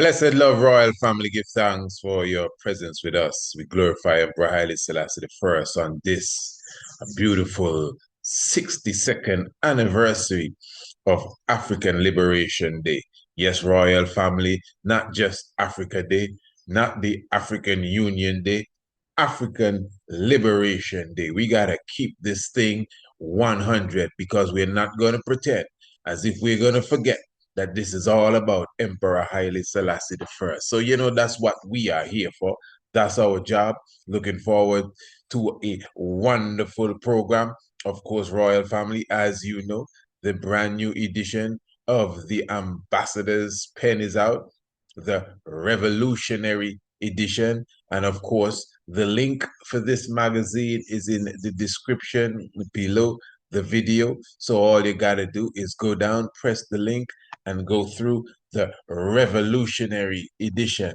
Blessed love, royal family, give thanks for your presence with us. We glorify Haile Selassie the first on this beautiful 62nd anniversary of African Liberation Day. Yes, royal family, not just Africa Day, not the African Union Day, African Liberation Day. We got to keep this thing 100 because we're not going to pretend as if we're going to forget that this is all about Emperor Haile Selassie the First. So, that's what we are here for. That's our job. Looking forward to a wonderful program. Of course, Royal Family, as you know, the brand new edition of the Ambassador's Pen is out, the Revolutionary edition. And of course, the link for this magazine is in the description below the video. So all you got to do is go down, press the link, and go through the revolutionary edition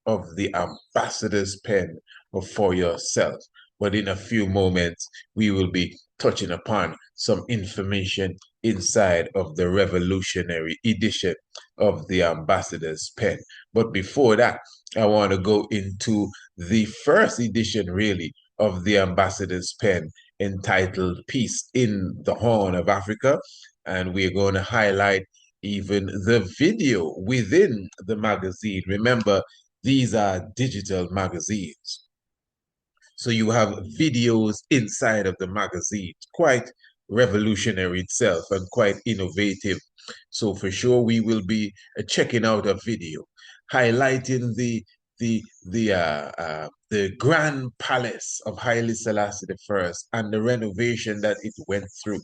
of the Ambassador's Pen for yourself. But in a few moments, we will be touching upon some information inside of the revolutionary edition of the Ambassador's Pen. But before that, I want to go into the first edition, really, of the Ambassador's Pen entitled Peace in the Horn of Africa. And we're going to highlight even the video within the magazine. Remember, these are digital magazines. So you have videos inside of the magazine, quite revolutionary itself and quite innovative. So for sure, we will be checking out a video highlighting the Grand Palace of Haile Selassie I and the renovation that it went through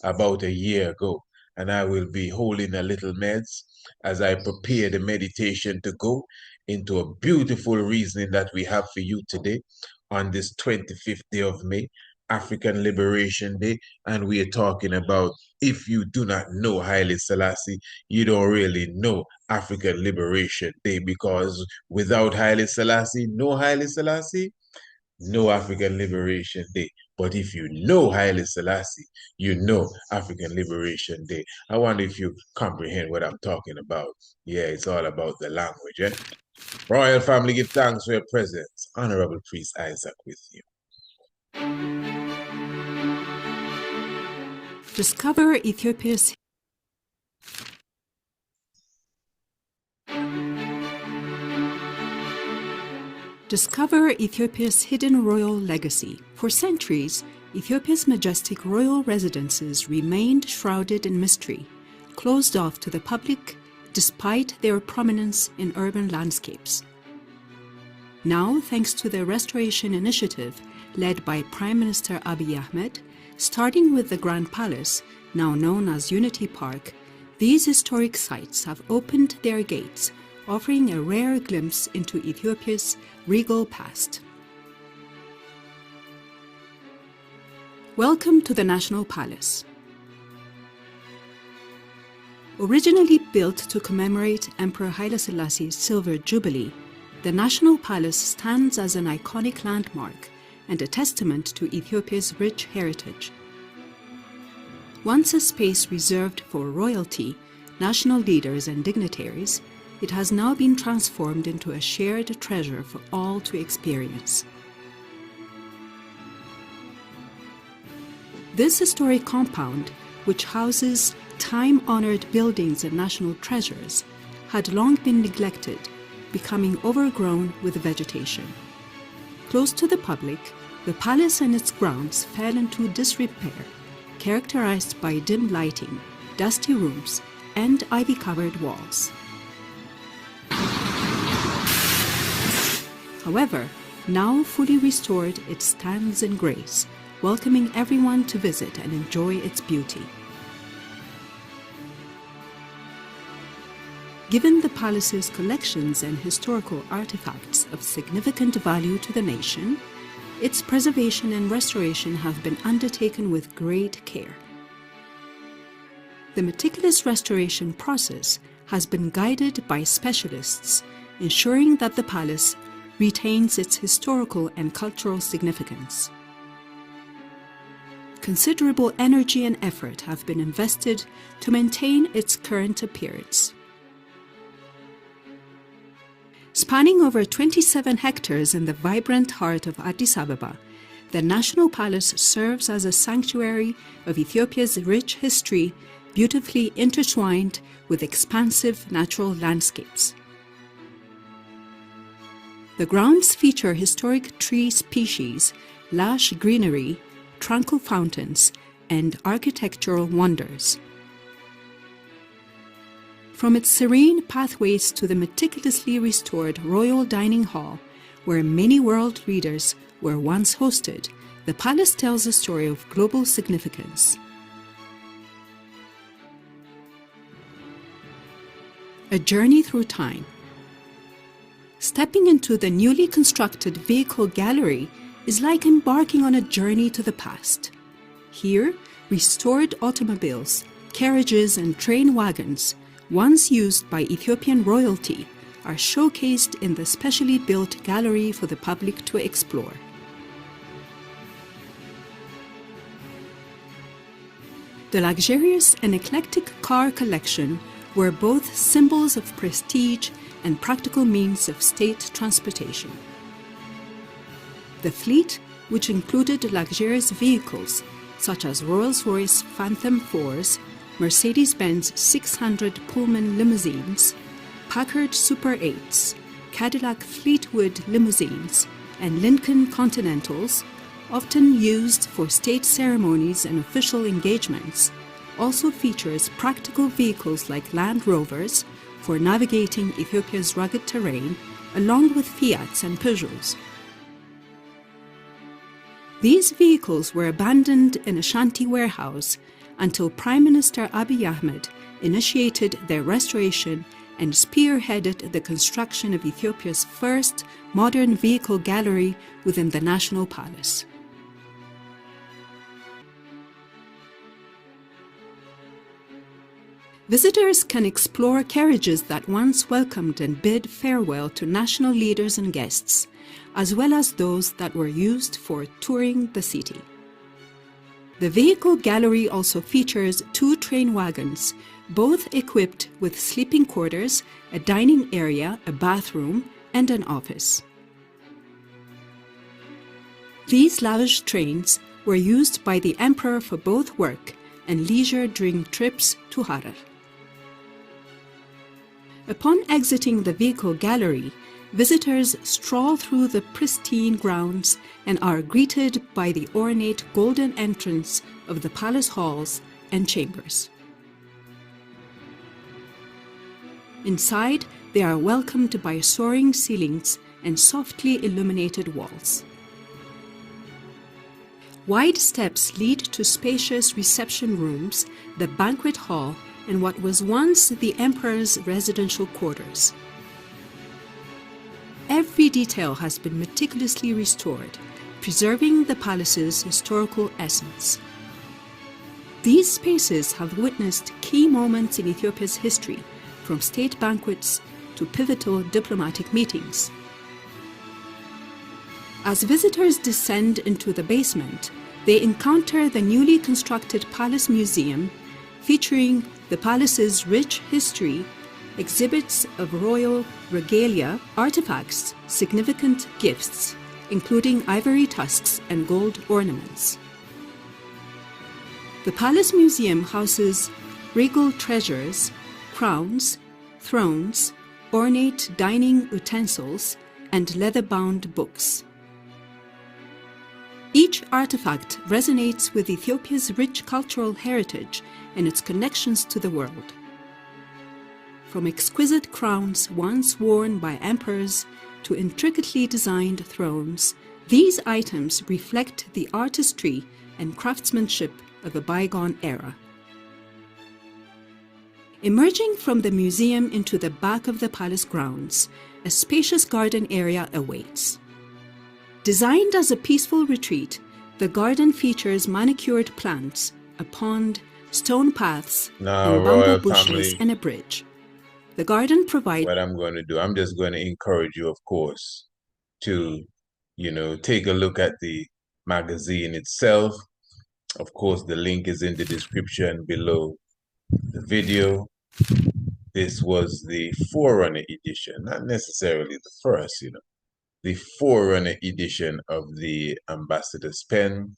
about a year ago. And I will be holding a little meds as I prepare the meditation to go into a beautiful reasoning that we have for you today on this 25th day of May, African Liberation Day. And we are talking about if you do not know Haile Selassie, you don't really know African Liberation Day, because without Haile Selassie, no African Liberation Day. But if you know Haile Selassie, you know African Liberation Day. I wonder if you comprehend what I'm talking about. Yeah, it's all about the language. Eh? Royal family, give thanks for your presence. Honorable Priest Isaac with you. Discover Ethiopia's hidden royal legacy. For centuries, Ethiopia's majestic royal residences remained shrouded in mystery, closed off to the public despite their prominence in urban landscapes. Now, thanks to the restoration initiative led by Prime Minister Abiy Ahmed, starting with the Grand Palace, now known as Unity Park, these historic sites have opened their gates, offering a rare glimpse into Ethiopia's regal past. Welcome to the National Palace. Originally built to commemorate Emperor Haile Selassie's Silver Jubilee, the National Palace stands as an iconic landmark and a testament to Ethiopia's rich heritage. Once a space reserved for royalty, national leaders and dignitaries, it has now been transformed into a shared treasure for all to experience. This historic compound, which houses time-honored buildings and national treasures, had long been neglected, becoming overgrown with vegetation. Close to the public, the palace and its grounds fell into disrepair, characterized by dim lighting, dusty rooms, and ivy-covered walls. However, now fully restored, it stands in grace, welcoming everyone to visit and enjoy its beauty. Given the palace's collections and historical artifacts of significant value to the nation, its preservation and restoration have been undertaken with great care. The meticulous restoration process has been guided by specialists, ensuring that the palace retains its historical and cultural significance. Considerable energy and effort have been invested to maintain its current appearance. Spanning over 27 hectares in the vibrant heart of Addis Ababa, the National Palace serves as a sanctuary of Ethiopia's rich history, beautifully intertwined with expansive natural landscapes. The grounds feature historic tree species, lush greenery, tranquil fountains, and architectural wonders. From its serene pathways to the meticulously restored Royal Dining Hall, where many world leaders were once hosted, the palace tells a story of global significance. A journey through time. Stepping into the newly constructed vehicle gallery is like embarking on a journey to the past. Here, restored automobiles, carriages, and train wagons, once used by Ethiopian royalty, are showcased in the specially built gallery for the public to explore. The luxurious and eclectic car collection were both symbols of prestige and practical means of state transportation. The fleet, which included luxurious vehicles such as Rolls-Royce Phantom 4s, Mercedes-Benz 600 Pullman limousines, Packard Super 8s, Cadillac Fleetwood limousines, and Lincoln Continentals, often used for state ceremonies and official engagements, also features practical vehicles like Land Rovers for navigating Ethiopia's rugged terrain, along with Fiats and Peugeots. These vehicles were abandoned in a shanty warehouse until Prime Minister Abiy Ahmed initiated their restoration and spearheaded the construction of Ethiopia's first modern vehicle gallery within the National Palace. Visitors can explore carriages that once welcomed and bid farewell to national leaders and guests, as well as those that were used for touring the city. The vehicle gallery also features 2 train wagons, both equipped with sleeping quarters, a dining area, a bathroom, and an office. These lavish trains were used by the emperor for both work and leisure during trips to Harar. Upon exiting the vehicle gallery, visitors stroll through the pristine grounds and are greeted by the ornate golden entrance of the palace halls and chambers. Inside, they are welcomed by soaring ceilings and softly illuminated walls. Wide steps lead to spacious reception rooms, the banquet hall, and what was once the emperor's residential quarters. Every detail has been meticulously restored, preserving the palace's historical essence. These spaces have witnessed key moments in Ethiopia's history, from state banquets to pivotal diplomatic meetings. As visitors descend into the basement, they encounter the newly constructed Palace Museum, featuring the palace's rich history, exhibits of royal regalia, artifacts, significant gifts, including ivory tusks and gold ornaments. The Palace Museum houses regal treasures, crowns, thrones, ornate dining utensils, and leather-bound books. Each artifact resonates with Ethiopia's rich cultural heritage and its connections to the world. From exquisite crowns once worn by emperors to intricately designed thrones, these items reflect the artistry and craftsmanship of a bygone era. Emerging from the museum into the back of the palace grounds, a spacious garden area awaits. Designed as a peaceful retreat, the garden features manicured plants, a pond, stone paths, Now, and royal bamboo bushes, family, and a bridge. The garden provides what I'm going to do, I'm just going to encourage you, of course, to, take a look at the magazine itself. Of course, the link is in the description below the video. this was the forerunner edition, not necessarily the first, the forerunner edition of the Ambassador's Pen.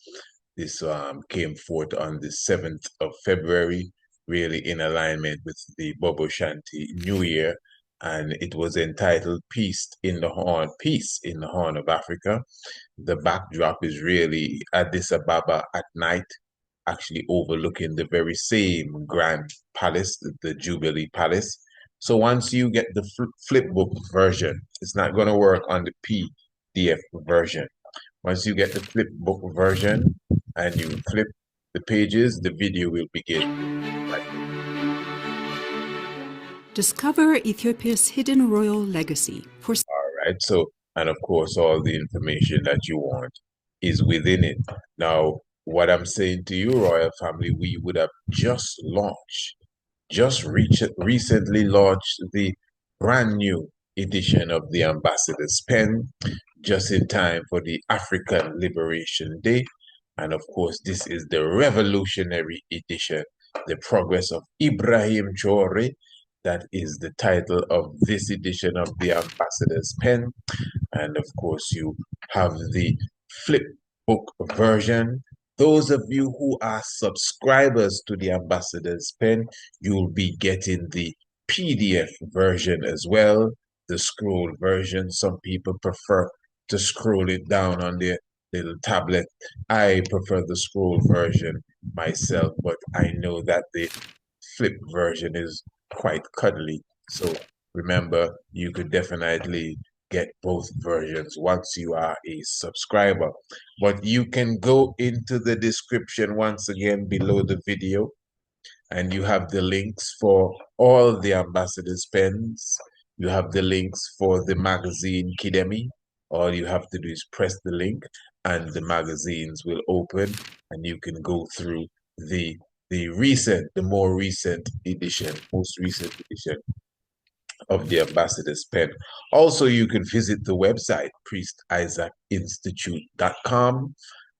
This came forth on the 7th of February, really in alignment with the Bobo Shanti New Year, and it was entitled Peace in the Horn of Africa. The backdrop is really Addis Ababa at night, actually overlooking the very same grand palace, the Jubilee Palace. So once you get the flipbook version, it's not going to work on the PDF version. Once you get the flipbook version and you flip the pages, the video will begin. Discover Ethiopia's hidden royal legacy. All right. So, and of course, all the information that you want is within it. Now, what I'm saying to you, royal family, we would have recently launched the brand new edition of the Ambassador's Pen, just in time for the African Liberation Day. And of course, this is the revolutionary edition, The Progress of Ibrahim Traore. That is the title of this edition of the Ambassador's Pen. And of course, you have the flip book version. Those of you who are subscribers to the Ambassador's Pen, you'll be getting the PDF version as well, the scroll version. Some people prefer to scroll it down on their little tablet. I prefer the scroll version myself, but I know that the flip version is quite cuddly. So remember, you could definitely get both versions once you are a subscriber. But you can go into the description once again below the video, and you have the links for all the ambassadors' pens. You have the links for the magazine Kidemi. All you have to do is press the link and the magazines will open and you can go through the most recent edition of the Ambassador's Pen. Also, you can visit the website, priestisaacinstitute.com,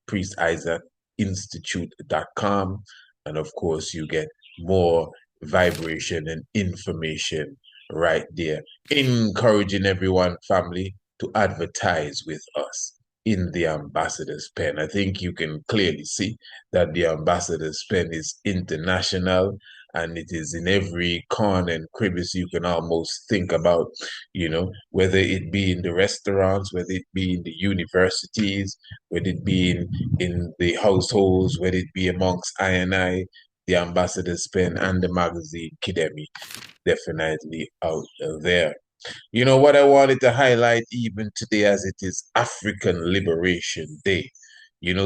priestisaacinstitute.com, and of course, you get more vibration and information right there, encouraging everyone, family, to advertise with us in the Ambassador's Pen. I think you can clearly see that the Ambassador's Pen is international and it is in every corner and crevice you can almost think about, whether it be in the restaurants, whether it be in the universities, whether it be in the households, whether it be amongst I and I, the Ambassador's Pen and the magazine Kidemi, definitely out there. You know what I wanted to highlight even today, as it is African Liberation Day,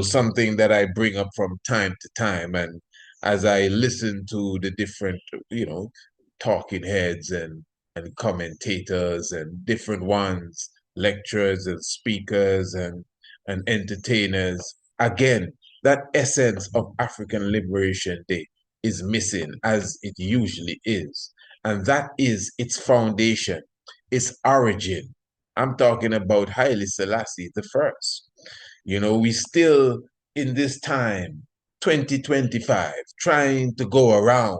something that I bring up from time to time. And as I listen to the different, talking heads and commentators and different ones, lecturers and speakers and entertainers, again, that essence of African Liberation Day is missing, as it usually is. And that is its foundation, its origin. I'm talking about Haile Selassie the first. We still in this time, 2025, trying to go around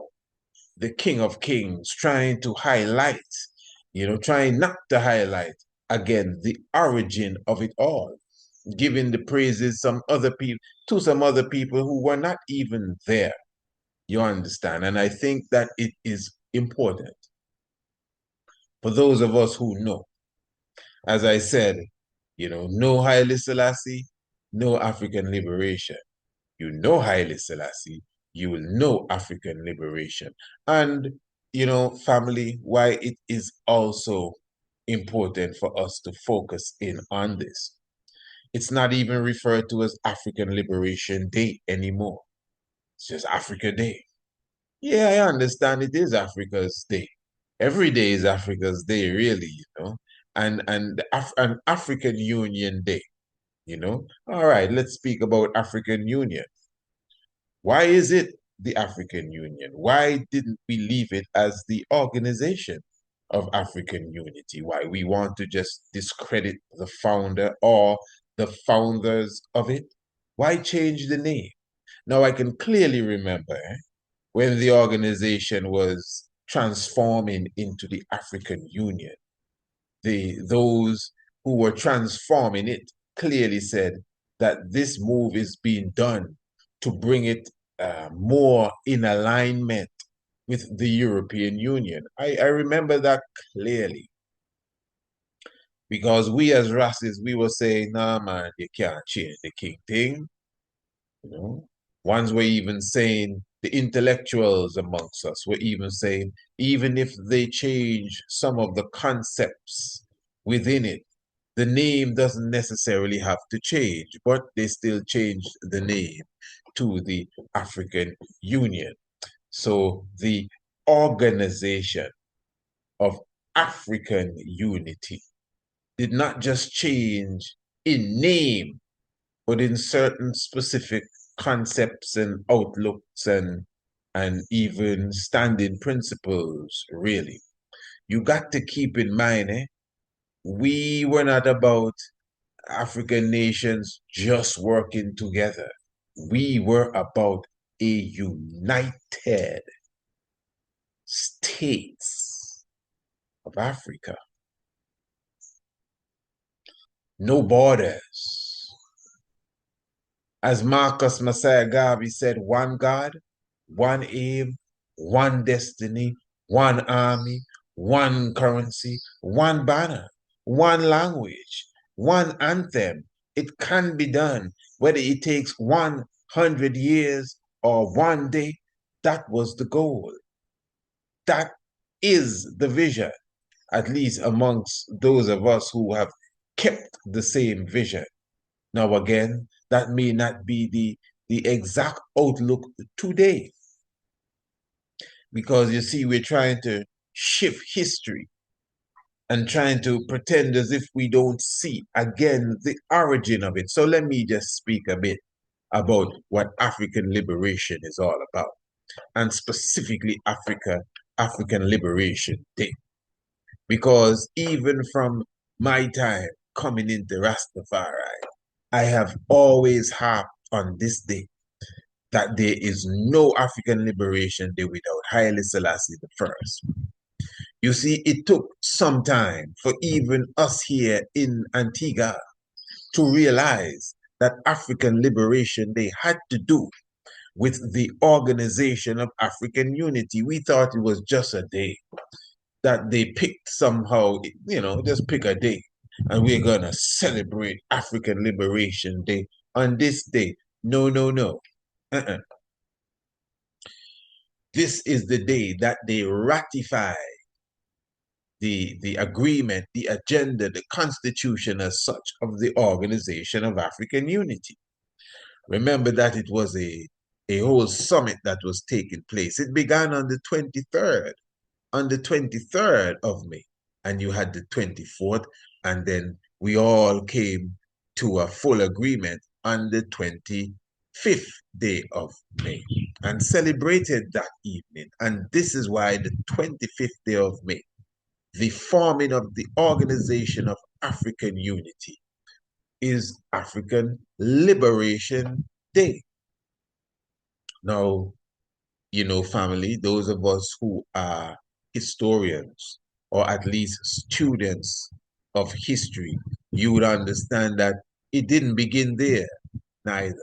the King of Kings, trying to highlight, trying not to highlight again the origin of it all, giving the praises to some other people who were not even there. You understand? And I think that it is important for those of us who know. As I said, no Haile Selassie, no African liberation. You know Haile Selassie, you will know African liberation. And, family, why it is also important for us to focus in on this. It's not even referred to as African Liberation Day anymore. It's just Africa Day. Yeah, I understand it is Africa's day. Every day is Africa's day, really, and an African Union Day, All right, let's speak about African Union. Why is it the African Union? Why didn't we leave it as the Organization of African Unity? Why we want to just discredit the founder or the founders of it? Why change the name? Now I can clearly remember when the organization was transforming into the African Union. Those who were transforming it clearly said that this move is being done to bring it more in alignment with the European Union. I remember that clearly because we as racists, we were saying, nah, man, you can't change the king thing. You know, ones were even saying, the intellectuals amongst us were even saying, even if they change some of the concepts within it, the name doesn't necessarily have to change, but they still changed the name to the African Union. So the organization of African unity did not just change in name, but in certain specific concepts and outlooks and even standing principles, really. You got to keep in mind, we were not about African nations just working together. We were about a united states of Africa. No borders. As Marcus Messiah Garvey said, one God, one aim, one destiny, one army, one currency, one banner, one language, one anthem. It can be done, whether it takes 100 years or one day. That was the goal. That is the vision, at least amongst those of us who have kept the same vision. Now, again, that may not be the exact outlook today, because you see, we're trying to shift history and trying to pretend as if we don't see, again, the origin of it. So let me just speak a bit about what African liberation is all about, and specifically African Liberation Day. Because even from my time coming into Rastafari, I have always harped on this day that there is no African Liberation Day without Haile Selassie I. You see, it took some time for even us here in Antigua to realize that African Liberation Day had to do with the organization of African unity. We thought it was just a day that they picked somehow, just pick a day and we're going to celebrate African Liberation Day on this day. No, no, no. Uh-uh. This is the day that they ratify the agreement, the agenda, the constitution as such of the Organization of African Unity. Remember that it was a whole summit that was taking place. It began on the 23rd of May, and you had the 24th, and then we all came to a full agreement on the 25th day of May and celebrated that evening. And this is why the 25th day of May, the forming of the Organization of African Unity, is African Liberation Day. Now, family, those of us who are historians or at least students of history, you would understand that it didn't begin there, neither.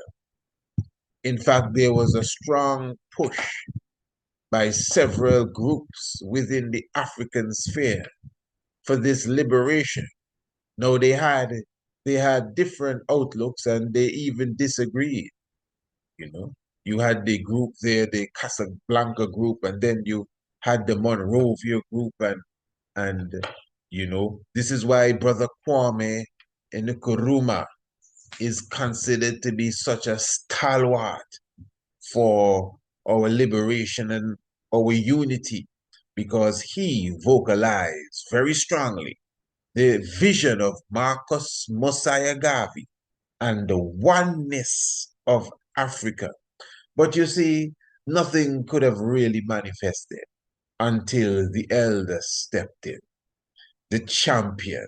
In fact, there was a strong push by several groups within the African sphere for this liberation. Now, they had different outlooks and they even disagreed. You had the group there, the Casablanca group, and then you had the Monrovia group, and this is why Brother Kwame Nkrumah is considered to be such a stalwart for our liberation and our unity, because he vocalized very strongly the vision of Marcus Mosiah Garvey and the oneness of Africa. But you see, nothing could have really manifested until the elder stepped in, the champion,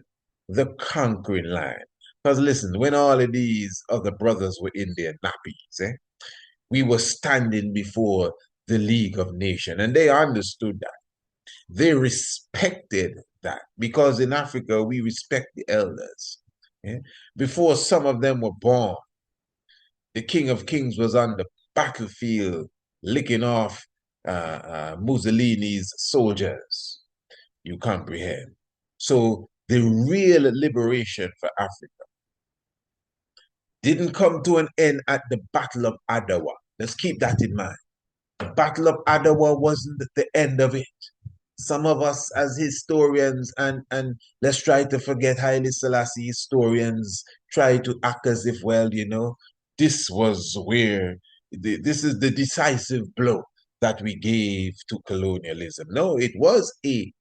the conquering lion. Because listen, when all of these other brothers were in their nappies, we were standing before the League of Nations, and they understood that. They respected that because in Africa we respect the elders. Yeah? Before some of them were born, the King of Kings was on the battlefield licking off Mussolini's soldiers. You comprehend? So the real liberation for Africa didn't come to an end at the Battle of Adwa. Let's keep that in mind. The Battle of Adwa wasn't the end of it. Some of us as historians, and let's try to forget Haile Selassie historians, try to act as if, well, this was where, this is the decisive blow that we gave to colonialism. No, it was a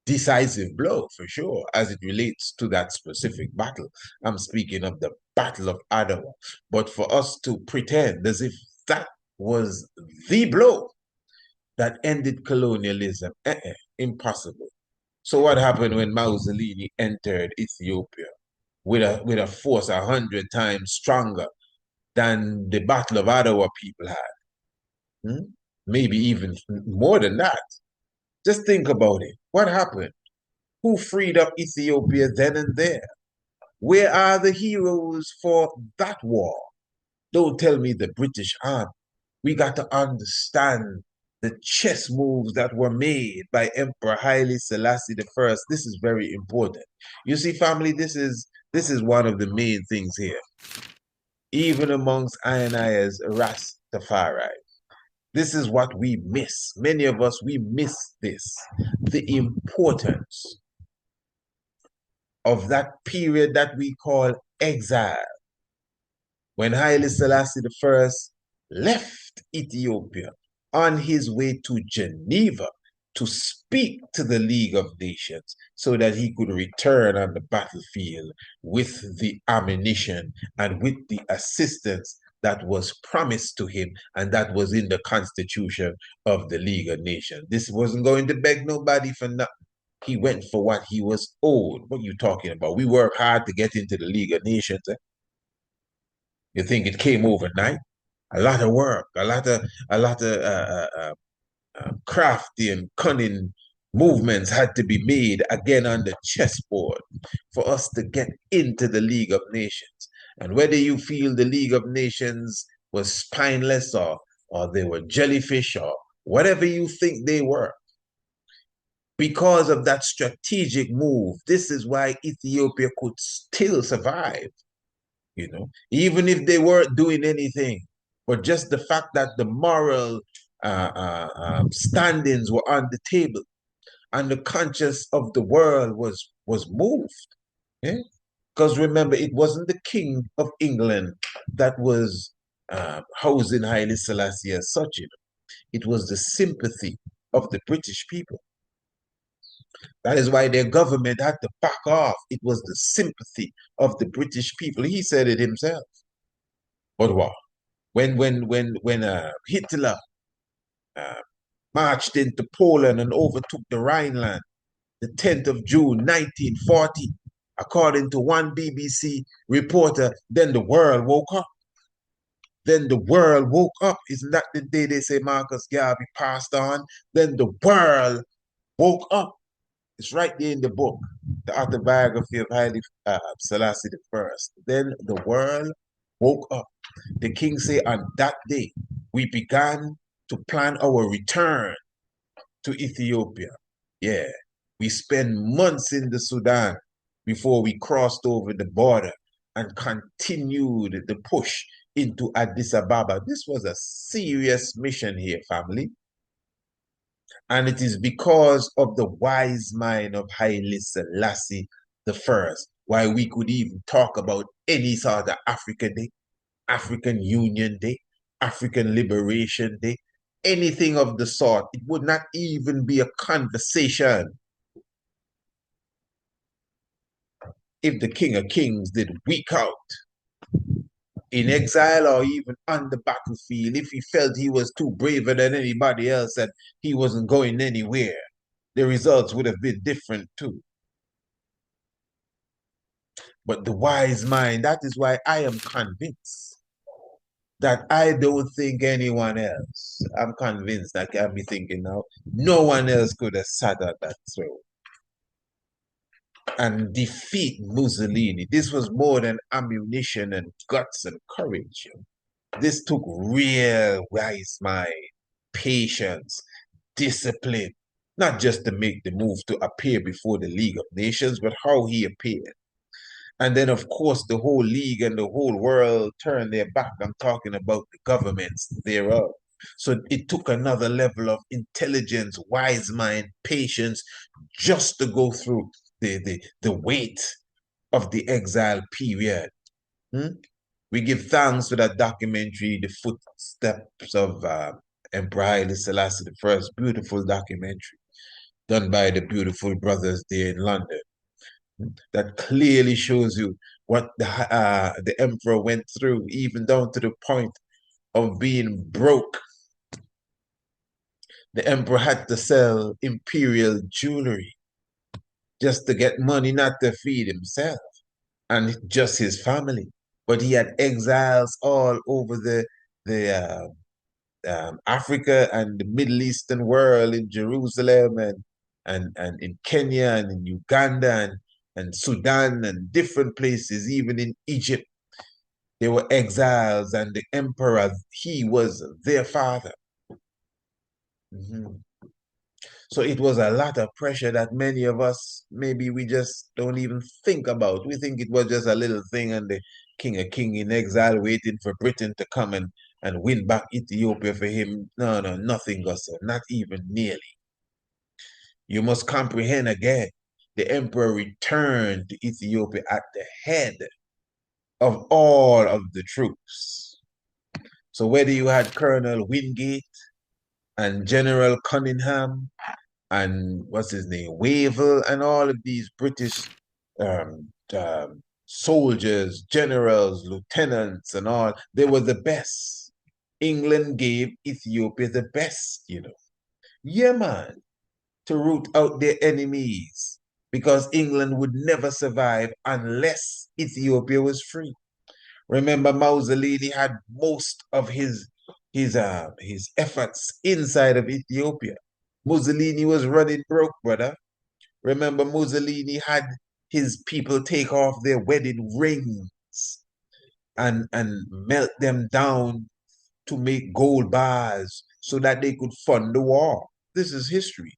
decisive blow for sure as it relates to that specific battle. I'm speaking of the Battle of Adwa. But for us to pretend as if that was the blow that ended colonialism, impossible. So what happened when Mussolini entered Ethiopia with a force 100 times stronger than the Battle of Adwa people had? Hmm? Maybe even more than that. Just think about it. What happened? Who freed up Ethiopia then and there? Where are the heroes for that war? Don't tell me the British Army. We got to understand the chess moves that were made by Emperor Haile Selassie I. This is very important. You see, family, this is one of the main things here. Even amongst I and I as Rastafari, this is what we miss. Many of us, we miss this. The importance of that period that we call exile. When Haile Selassie I left Ethiopia on his way to Geneva to speak to the League of Nations so that he could return on the battlefield with the ammunition and with the assistance that was promised to him and that was in the constitution of the League of Nations. This wasn't going to beg nobody for nothing. He went for what he was owed. What are you talking about? We worked hard to get into the League of Nations. You think it came overnight? A lot of work, a lot of crafty and cunning movements had to be made again on the chessboard for us to get into the League of Nations. And whether you feel the League of Nations was spineless or they were jellyfish or whatever you think they were, because of that strategic move, this is why Ethiopia could still survive, even if they weren't doing anything. But just the fact that the moral standings were on the table and the conscience of the world was moved. Because remember, it wasn't the King of England that was housing Haile Selassie as such. It was the sympathy of the British people. That is why their government had to back off. It was the sympathy of the British people. He said it himself. But what? When Hitler uh, marched into Poland and overtook the Rhineland, the 10th of June, 1940, according to one BBC reporter, then the world woke up. Then the world woke up. Isn't that the day they say Marcus Garvey passed on? Then the world woke up. It's right there in the book, the autobiography of Haile Selassie I. Then the world woke up. The king say, on that day, we began to plan our return to Ethiopia. Yeah, we spent months in the Sudan before we crossed over the border and continued the push into Addis Ababa. This was a serious mission here, family. And it is because of the wise mind of Haile Selassie I why we could even talk about any sort of African Day, African Union Day, African Liberation Day, anything of the sort. It would not even be a conversation if the King of Kings did weak out in exile or even on the battlefield, if he felt he was too braver than anybody else and he wasn't going anywhere, the results would have been different too. But the wise mind, that is why I am convinced that I don't think anyone else, I'm convinced I can be thinking now, no one else could have sat at that throne and defeat Mussolini. This was more than ammunition and guts and courage. This took real wise mind, patience, discipline, not just to make the move to appear before the League of Nations, but how he appeared. And then, of course, the whole league and the whole world turned their back. I'm talking about the governments thereof. So it took another level of intelligence, wise mind, patience, just to go through the weight of the exile period. Hmm? We give thanks for that documentary, The Footsteps of Emperor Haile Selassie the First. Beautiful documentary done by the beautiful brothers there in London that clearly shows you what the emperor went through, even down to the point of being broke. The emperor had to sell imperial jewelry just to get money, not to feed himself and just his family. But he had exiles all over the Africa and the Middle Eastern world, in Jerusalem and in Kenya and in Uganda and Sudan and different places, even in Egypt. They were exiles, and the emperor, he was their father. Mhm. So it was a lot of pressure that many of us, maybe we just don't even think about. We think it was just a little thing and the king in exile waiting for Britain to come and win back Ethiopia for him. No, no, nothing, Gusso, not even nearly. You must comprehend again. The emperor returned to Ethiopia at the head of all of the troops. So whether you had Colonel Wingate and General Cunningham and what's his name, Wavell, and all of these British soldiers, generals, lieutenants, and all, they were the best. England gave Ethiopia the best, you know. Yeah, man, to root out their enemies because England would never survive unless Ethiopia was free. Remember, Mussolini had most of his efforts inside of Ethiopia. Mussolini was running broke, brother. Remember, Mussolini had his people take off their wedding rings and melt them down to make gold bars so that they could fund the war. This is history.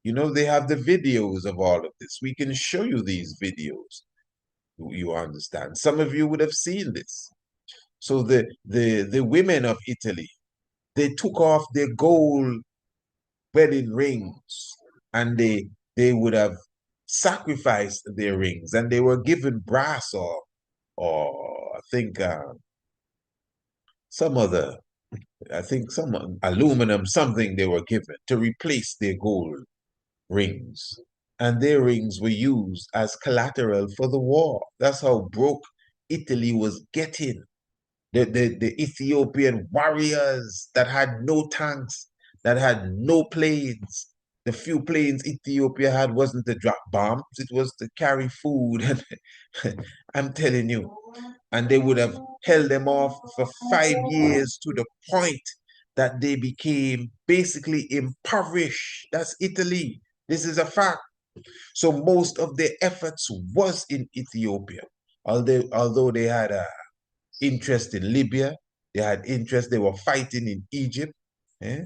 You know, they have the videos of all of this. We can show you these videos. You understand? Some of you would have seen this. So the women of Italy, they took off their gold wedding rings and they would have sacrificed their rings and they were given brass or I think some other I think some aluminum something they were given to replace their gold rings. And their rings were used as collateral for the war. That's how broke Italy was getting. The Ethiopian warriors that had no tanks, that had no planes. The few planes Ethiopia had wasn't to drop bombs, it was to carry food. And I'm telling you, and they would have held them off for 5 years to the point that they became basically impoverished. That's Italy. This is a fact. So most of their efforts was in Ethiopia, although they had a interest in Libya. They had interest. They were fighting in Egypt. Eh?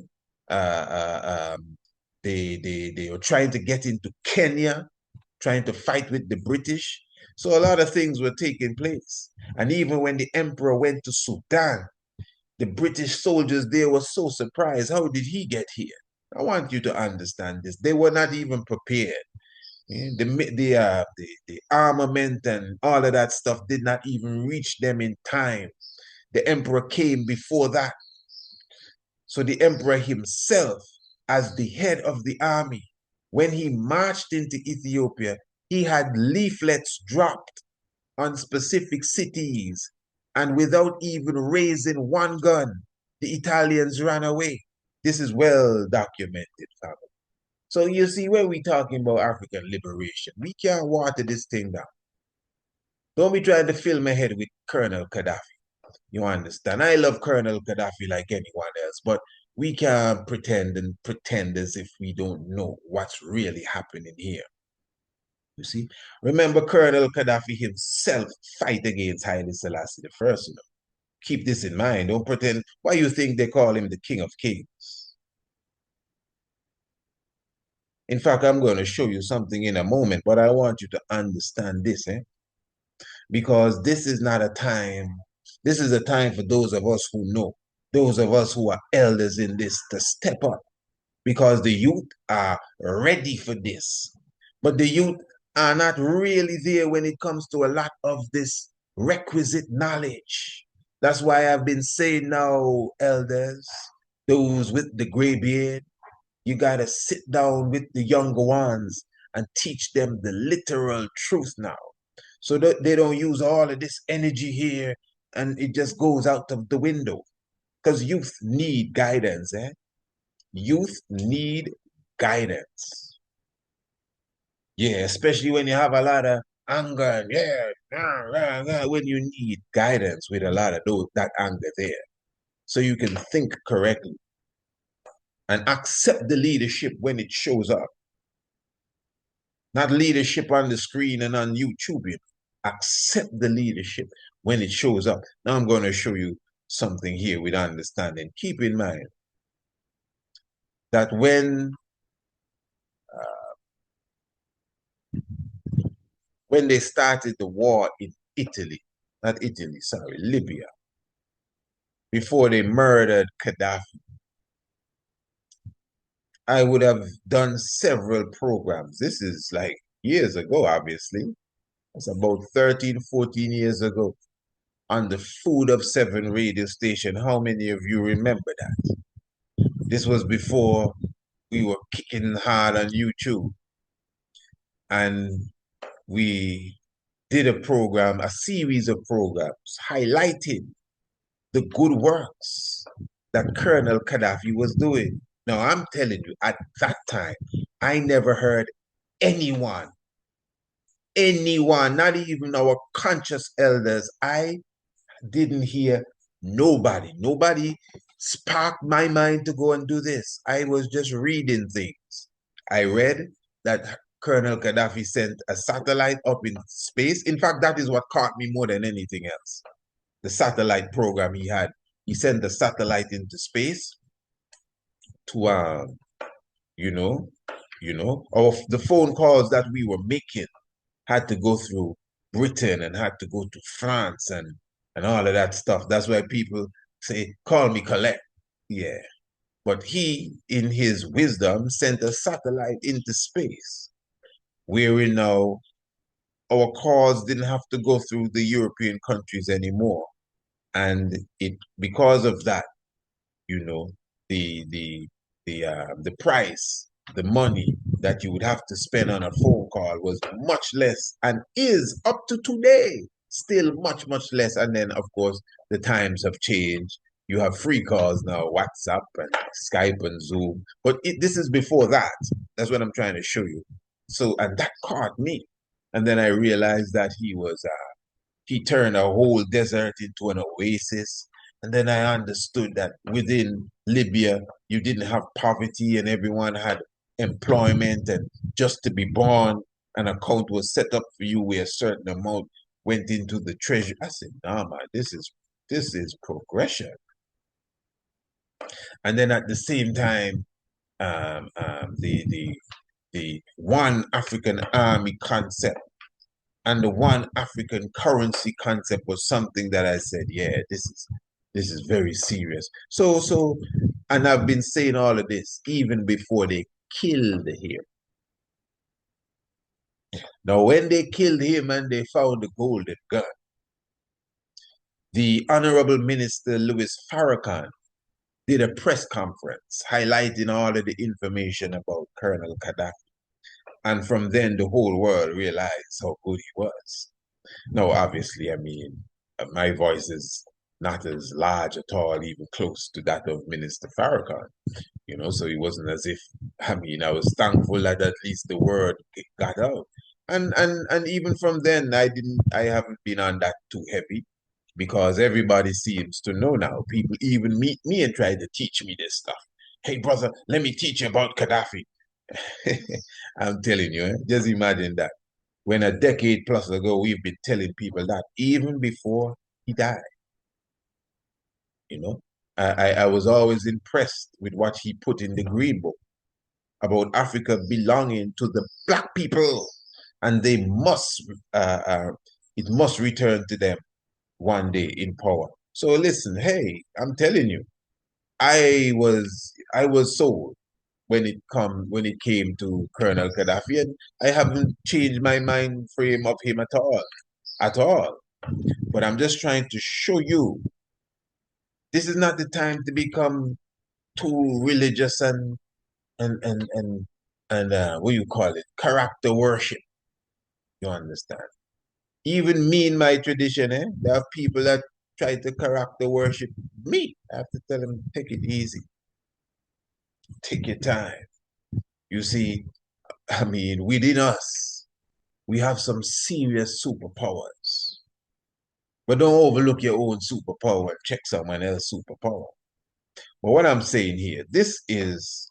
Uh, they were trying to get into Kenya, trying to fight with the British. So a lot of things were taking place. And even when the emperor went to Sudan, the British soldiers there were so surprised. How did he get here? I want you to understand this. They were not even prepared. The armament and all of that stuff did not even reach them in time. The emperor came before that. So the emperor himself, as the head of the army, when he marched into Ethiopia, he had leaflets dropped on specific cities. And without even raising one gun, the Italians ran away. This is well documented, family. So you see, when we talking about African liberation, we can't water this thing down. Don't be trying to fill my head with Colonel Gaddafi. You understand? I love Colonel Gaddafi like anyone else, but we can't pretend as if we don't know what's really happening here. You see? Remember, Colonel Gaddafi himself fight against Haile Selassie the first. You know? Keep this in mind. Don't pretend. Why you think they call him the King of Kings? In fact, I'm going to show you something in a moment, but I want you to understand this, because this is not a time, this is a time for those of us who know, those of us who are elders in this to step up, because the youth are ready for this. But the youth are not really there when it comes to a lot of this requisite knowledge. That's why I've been saying now, elders, those with the gray beard, you got to sit down with the younger ones and teach them the literal truth now. So that they don't use all of this energy here and it just goes out of the window. Because youth need guidance, Youth need guidance. Yeah, especially when you have a lot of anger and when you need guidance with a lot of that anger there. So you can think correctly and accept the leadership when it shows up. Not leadership on the screen and on YouTube. Accept the leadership when it shows up. Now I'm going to show you something here with understanding. Keep in mind that when they started the war in Italy, not Italy, sorry, Libya, before they murdered Gaddafi, I would have done several programs. This is like years ago, obviously. It's about 13, 14 years ago on the Food of Seven radio station. How many of you remember that? This was before we were kicking hard on YouTube. And we did a program, a series of programs highlighting the good works that Colonel Gaddafi was doing. Now, I'm telling you, at that time, I never heard anyone, not even our conscious elders, I didn't hear nobody. Nobody sparked my mind to go and do this. I was just reading things. I read that Colonel Gaddafi sent a satellite up in space. In fact, that is what caught me more than anything else. The satellite program he had. He sent the satellite into space to, you know, of the phone calls that we were making had to go through Britain and had to go to France and all of that stuff. That's why people say, call me collect. Yeah. But he, in his wisdom, sent a satellite into space, wherein now our calls didn't have to go through the European countries anymore. And it because of that, you know, the the the price, the money that you would have to spend on a phone call was much less and is up to today still much, much less. And then, of course, the times have changed. You have free calls now, WhatsApp and Skype and Zoom. But this is before that. That's what I'm trying to show you. So, and that caught me. And then I realized that he turned a whole desert into an oasis. And then I understood that within Libya, you didn't have poverty and everyone had employment, and just to be born, an account was set up for you where a certain amount went into the treasury. I said, nah, man, this is progression. And then at the same time, the one African army concept and the one African currency concept was something that I said, yeah, this is very serious. So, and I've been saying all of this even before they killed him. Now, when they killed him and they found the golden gun, the Honorable Minister Louis Farrakhan did a press conference highlighting all of the information about Colonel Gaddafi. And from then, the whole world realized how good he was. No, obviously, I mean, my voice is not as large at all, even close to that of Minister Farrakhan, so it wasn't as if, I mean, I was thankful that at least the word got out. And even from then, I haven't been on that too heavy. because everybody seems to know now. People even meet me and try to teach me this stuff. Hey, brother, let me teach you about Gaddafi. I'm telling you, just imagine that. When a decade plus ago, we've been telling people that even before he died, you know. I was always impressed with what he put in the Green Book about Africa belonging to the black people, and they must, it must return to them one day in power. So listen, hey, I'm telling you, I was sold when it came to Colonel Gaddafi, and I haven't changed my mind frame of him at all. But I'm just trying to show you this is not the time to become too religious and what you call it, character worship. You understand? Even me in my tradition, there are people that try to character worship me. I have to tell them, take it easy, take your time. You see, I mean, within us, we have some serious superpowers. But don't overlook your own superpower and check someone else's superpower. But what I'm saying here, this is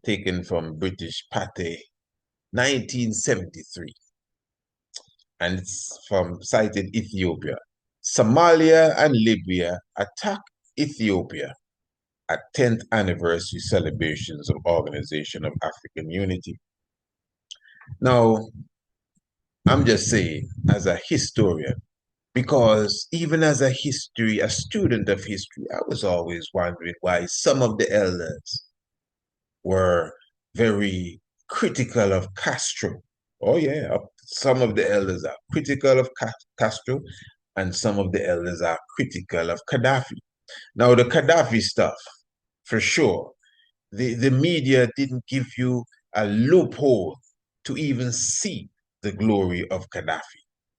taken from British Pate, 1973, and it's from cited Ethiopia. Somalia and Libya attack Ethiopia at 10th anniversary celebrations of Organization of African Unity. Now, I'm just saying, as a historian, because even as a student of history, I was always wondering why some of the elders were very critical of Castro. Oh, yeah, some of the elders are critical of Castro, and some of the elders are critical of Gaddafi. Now, the Gaddafi stuff, for sure, the media didn't give you a loophole to even see the glory of Gaddafi.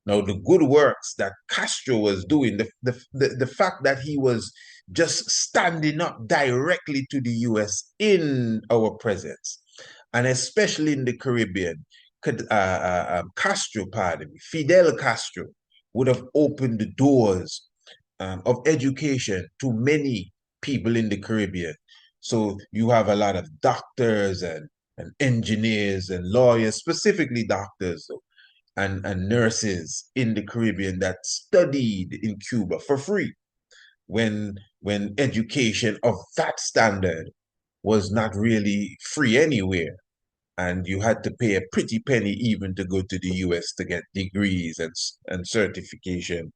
Now, the good works that Castro was doing, the fact that he was just standing up directly to the US in our presence, and especially in the Caribbean, Castro, pardon me, Fidel Castro would have opened the doors of education to many people in the Caribbean. So you have a lot of doctors and engineers and lawyers, specifically doctors and nurses in the Caribbean that studied in Cuba for free when education of that standard was not really free anywhere. And you had to pay a pretty penny even to go to the US to get degrees and certification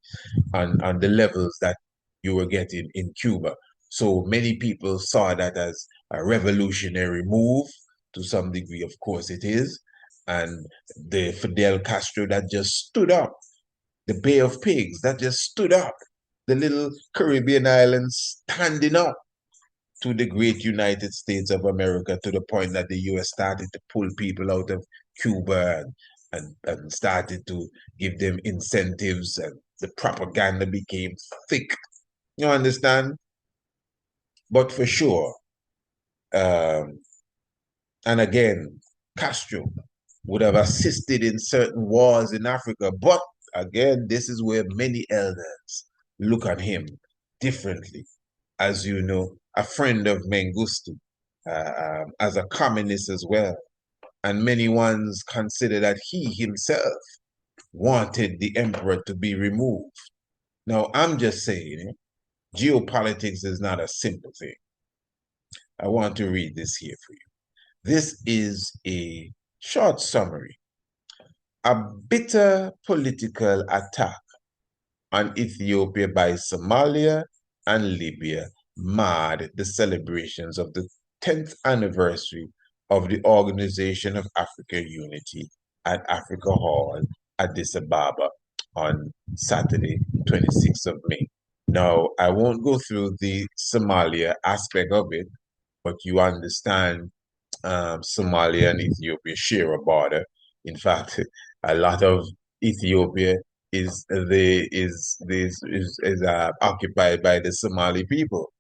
on the levels that you were getting in Cuba. So many people saw that as a revolutionary move. To some degree, of course, it is. And the Fidel Castro that just stood up, the Bay of Pigs that just stood up, the little Caribbean islands standing up to the great United States of America, to the point that the US started to pull people out of Cuba and started to give them incentives, and the propaganda became thick. You understand? But for sure, um, and again, Castro would have assisted in certain wars in Africa. But again, this is where many elders look at him differently. As you know, a friend of Mengistu, as a communist as well. And many ones consider that he himself wanted the emperor to be removed. Now, I'm just saying, geopolitics is not a simple thing. I want to read this here for you. This is a short summary. A bitter political attack on Ethiopia by Somalia and Libya marred the celebrations of the 10th anniversary of the Organization of African Unity at Africa Hall, Addis Ababa, on Saturday, 26th of May. Now, I won't go through the Somalia aspect of it, but you understand Somalia and Ethiopia share a border. In fact, a lot of Ethiopia is occupied by the Somali people.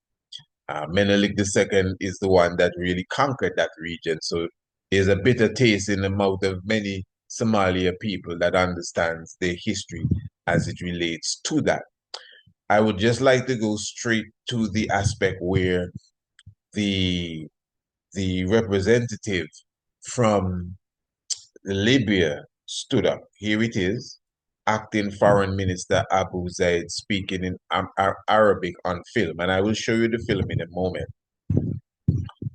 Menelik II is the one that really conquered that region. So there's a bitter taste in the mouth of many Somalia people that understands their history as it relates to that. I would just like to go straight to the aspect where the the representative from Libya stood up. Here it is, acting Foreign Minister Abu Zaid speaking in Arabic on film. And I will show you the film in a moment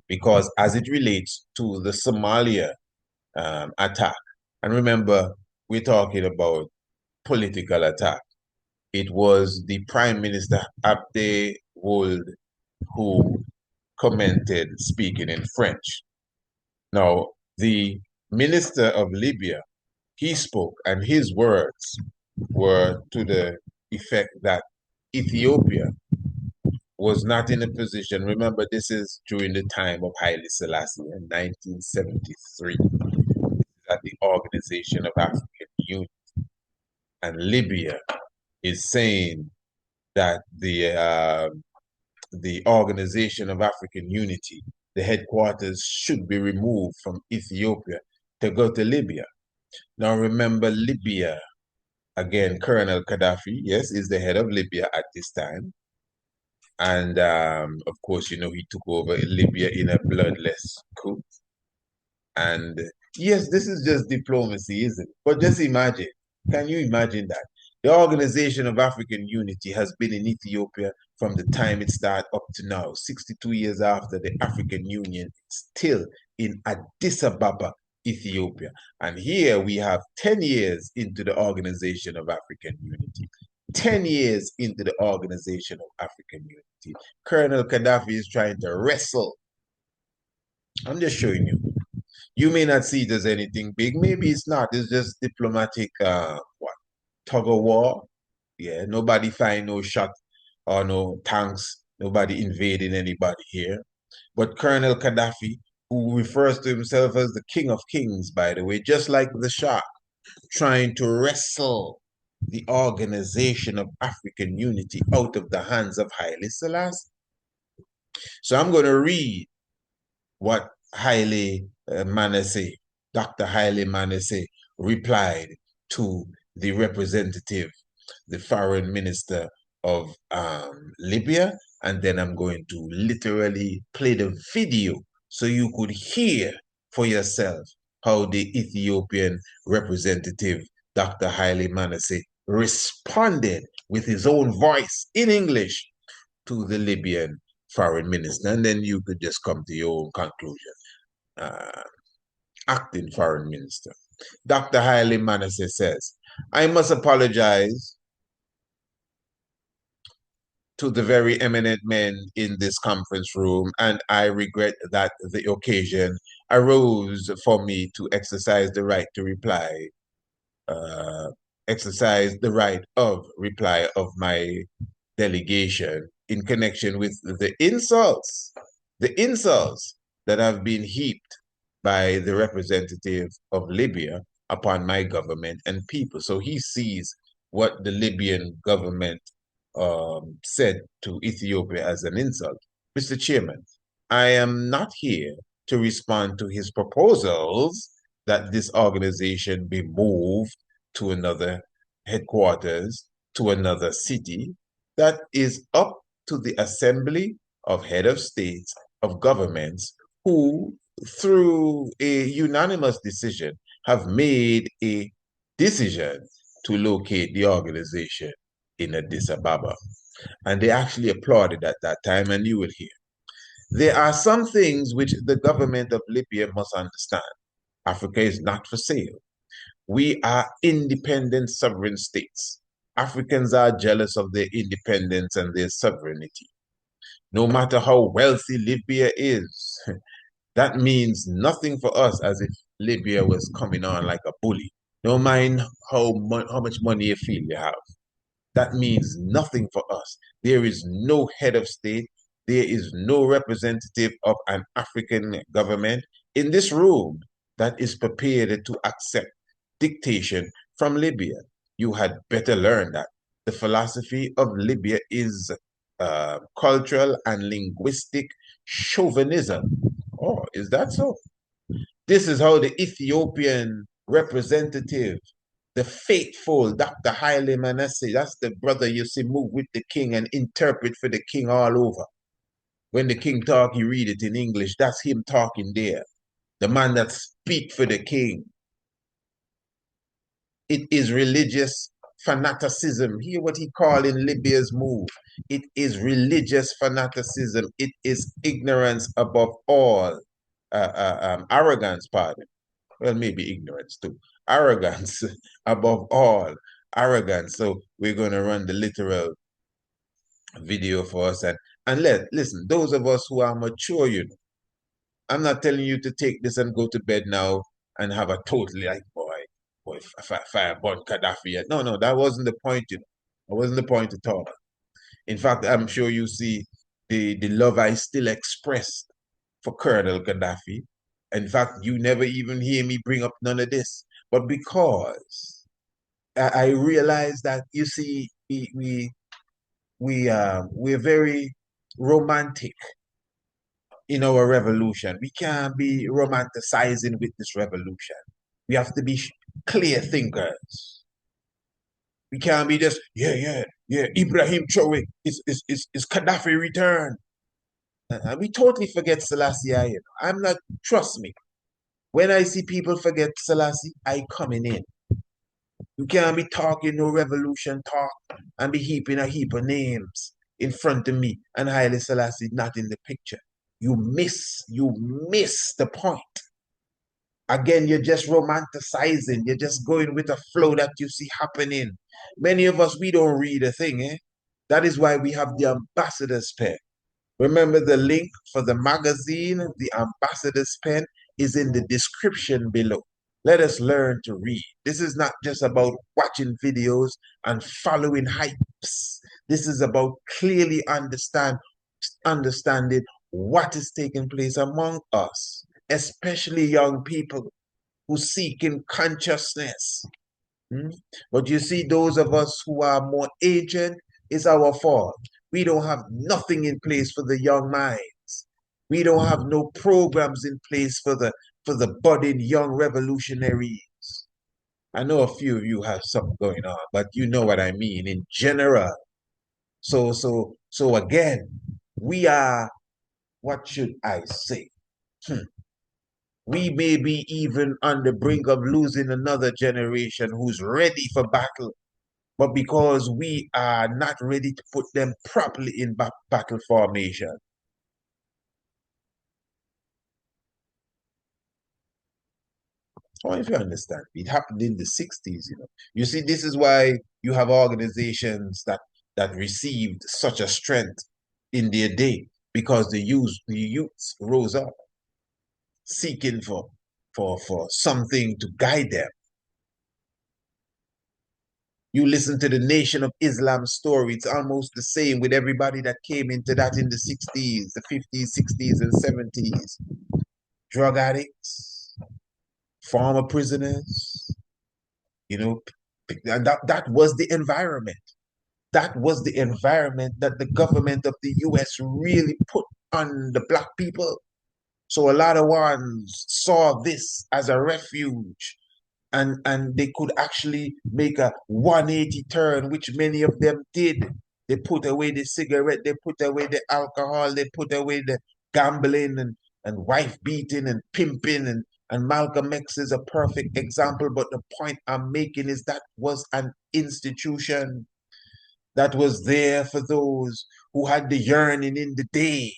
because as it relates to the Somalia attack, and remember, we're talking about political attack. It was the Prime Minister Abde Wold who commented speaking in French. Now, the Minister of Libya, he spoke, and his words were to the effect that Ethiopia was not in a position. Remember, this is during the time of Haile Selassie in 1973 at the Organization of African Union. And Libya is saying that the Organization of African Unity, the headquarters should be removed from Ethiopia to go to Libya. Now remember, Libya, again, Colonel Gaddafi, yes, is the head of Libya at this time. And of course, you know, he took over Libya in a bloodless coup. And yes, this is just diplomacy, isn't it? But just imagine, can you imagine that? The Organization of African Unity has been in Ethiopia from the time it started up to now, 62 years after the African Union, still in Addis Ababa, Ethiopia. And here we have 10 years into the Organization of African Unity. 10 years into the Organization of African Unity. Colonel Gaddafi is trying to wrestle. I'm just showing you. You may not see it as anything big. Maybe it's not. It's just diplomatic, tug of war. Yeah, nobody find no shot or no tanks. Nobody invading anybody here. But Colonel Gaddafi, who refers to himself as the King of Kings, by the way, just like the Shah, trying to wrestle the Organization of African Unity out of the hands of Haile Selassie. So I'm going to read what Haile Manasseh, Dr. Haile Manasseh, replied to the representative, the foreign minister of Libya, and then I'm going to literally play the video so you could hear for yourself how the Ethiopian representative, Dr. Haile Manasseh, responded with his own voice in English to the Libyan foreign minister, and then you could just come to your own conclusion. Acting foreign minister. Dr. Haile Manasseh says, I must apologize to the very eminent men in this conference room, and I regret that the occasion arose for me to exercise the right to reply, exercise the right of reply of my delegation in connection with the insults that have been heaped by the representative of Libya upon my government and people. So he sees what the Libyan government said to Ethiopia as an insult. Mr. Chairman, I am not here to respond to his proposals that this organization be moved to another headquarters, to another city. That is up to the Assembly of Head of States of Governments who, through a unanimous decision, have made a decision to locate the organization in Addis Ababa. And they actually applauded at that time, and you will hear. There are some things which the government of Libya must understand. Africa is not for sale. We are independent sovereign states. Africans are jealous of their independence and their sovereignty. No matter how wealthy Libya is, that means nothing for us as if Libya was coming on like a bully. No mind how much money you feel you have. That means nothing for us. There is no head of state. There is no representative of an African government in this room that is prepared to accept dictation from Libya. You had better learn that. The philosophy of Libya is cultural and linguistic chauvinism. Oh, is that so? This is how the Ethiopian representative The faithful Dr. Haile Manasseh, that's the brother you see move with the king and interpret for the king all over. When the king talk, you read it in English. That's him talking there. The man that speak for the king. It is religious fanaticism. Hear what he called in Libya's move. It is religious fanaticism. It is ignorance above all. Arrogance, pardon. Well, maybe ignorance too. Arrogance above all. Arrogance. So we're going to run the literal video for us. And listen, those of us who are mature, I'm not telling you to take this and go to bed now and have a totally like, boy, fire burn Gaddafi. No, no, that wasn't the point, That wasn't the point at all. In fact, I'm sure you see the love I still expressed for Colonel Gaddafi. In fact, you never even hear me bring up none of this. But because I realize that, you see, we're very romantic in our revolution. We can't be romanticizing with this revolution. We have to be clear thinkers. We can't be just, yeah, Ibrahim Traore is Gaddafi return. We totally forget Selassie. I'm not, trust me. When I see people forget Selassie, I coming in. You can't be talking no revolution talk and be heaping a heap of names in front of me and Haile Selassie not in the picture. You miss the point. Again, you're just romanticizing. You're just going with a flow that you see happening. Many of us, we don't read a thing, eh? That is why we have the ambassador's pen. Remember, the link for the magazine, the ambassador's pen, is in the description below. Let us learn to read. This is not just about watching videos and following hypes. This is about clearly understanding what is taking place among us, especially young people who seek in consciousness. But you see, those of us who are more aged, it's our fault. We don't have nothing in place for the young minds. We don't have no programs in place for the budding young revolutionaries. I know a few of you have something going on, but you know what I mean in general. So again, we are, what should I say? We may be even on the brink of losing another generation who's ready for battle, but because we are not ready to put them properly in battle formation. Or if you understand, it happened in the 60s. You see, this is why you have organizations that received such a strength in their day, because the youths rose up seeking for something to guide them. You listen to the Nation of Islam story, it's almost the same with everybody that came into that in the 60s, the 50s, 60s, and 70s. Drug addicts, former prisoners, and that was the environment. That was the environment that the government of the US really put on the black people. So a lot of ones saw this as a refuge, and they could actually make a 180 turn, which many of them did. They put away the cigarette, they put away the alcohol, they put away the gambling and wife beating and pimping, and Malcolm X is a perfect example. But the point I'm making is that was an institution that was there for those who had the yearning in the day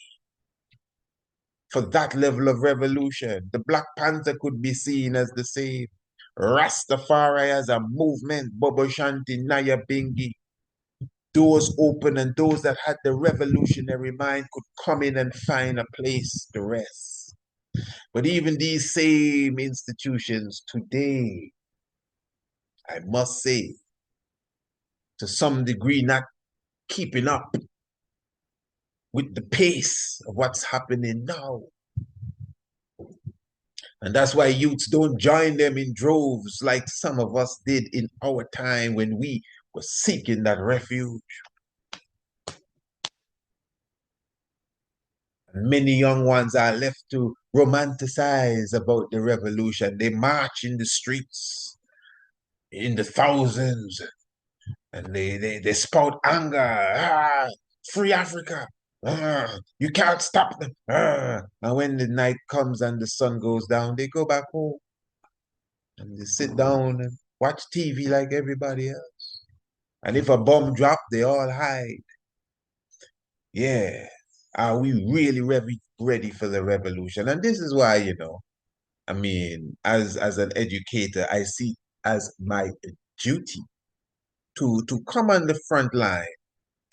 for that level of revolution. The Black Panther could be seen as the same. Rastafari as a movement, Bobo Shanti, Naya Bingi, doors open, and those that had the revolutionary mind could come in and find a place to rest. But even these same institutions today, I must say, to some degree, not keeping up with the pace of what's happening now. And that's why youths don't join them in droves like some of us did in our time when we were seeking that refuge. And many young ones are left to romanticize about the revolution. They march in the streets in the thousands, and they spout anger. Free Africa. You can't stop them. And when the night comes and the sun goes down, they go back home and they sit down and watch TV like everybody else. And if a bomb drop, they all hide. Yeah. Are we really ready for the revolution? And this is why, I mean, as an educator, I see as my duty to come on the front line,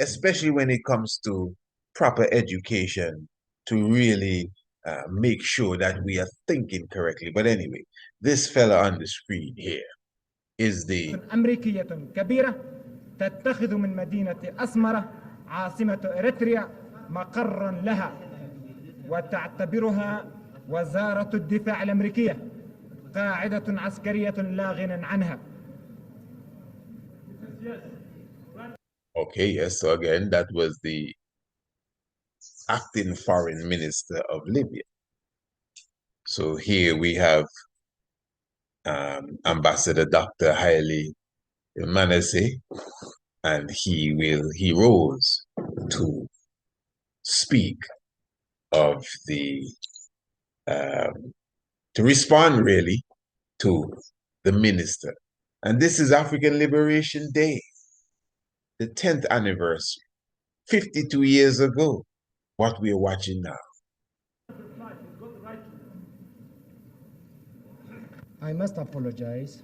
especially when it comes to proper education, to really make sure that we are thinking correctly. But anyway, this fella on the screen here is the أمريكية كبيرة تتخذ من مدينة أسمرة عاصمة إريتريا مقرا لها وتعتبرها وزارة الدفاع الأمريكية قاعدة عسكرية لا غنى عنها. Okay, yes. So again, that was the acting foreign minister of Libya. So here we have Ambassador Dr. Haile Manasseh, and he rose to speak of to respond really to the minister. And this is African Liberation Day, the 10th anniversary, 52 years ago, what we are watching now. I must apologize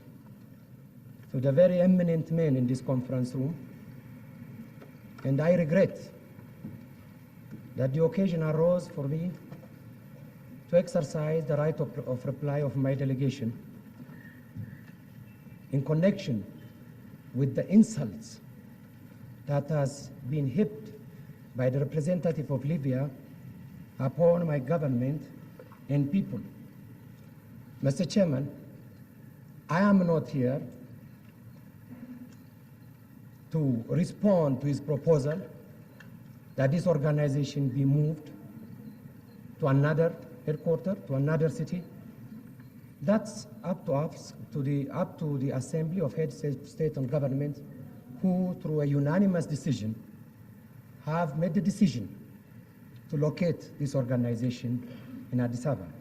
to the very eminent men in this conference room, and I regret that the occasion arose for me to exercise the right of reply of my delegation in connection with the insults that has been heaped by the representative of Libya upon my government and people. Mr. Chairman, I am not here to respond to his proposal that this organization be moved to another headquarters, to another city. That's up to us, up to the Assembly of Heads of State and Government, who, through a unanimous decision, have made the decision to locate this organization in Addis Ababa.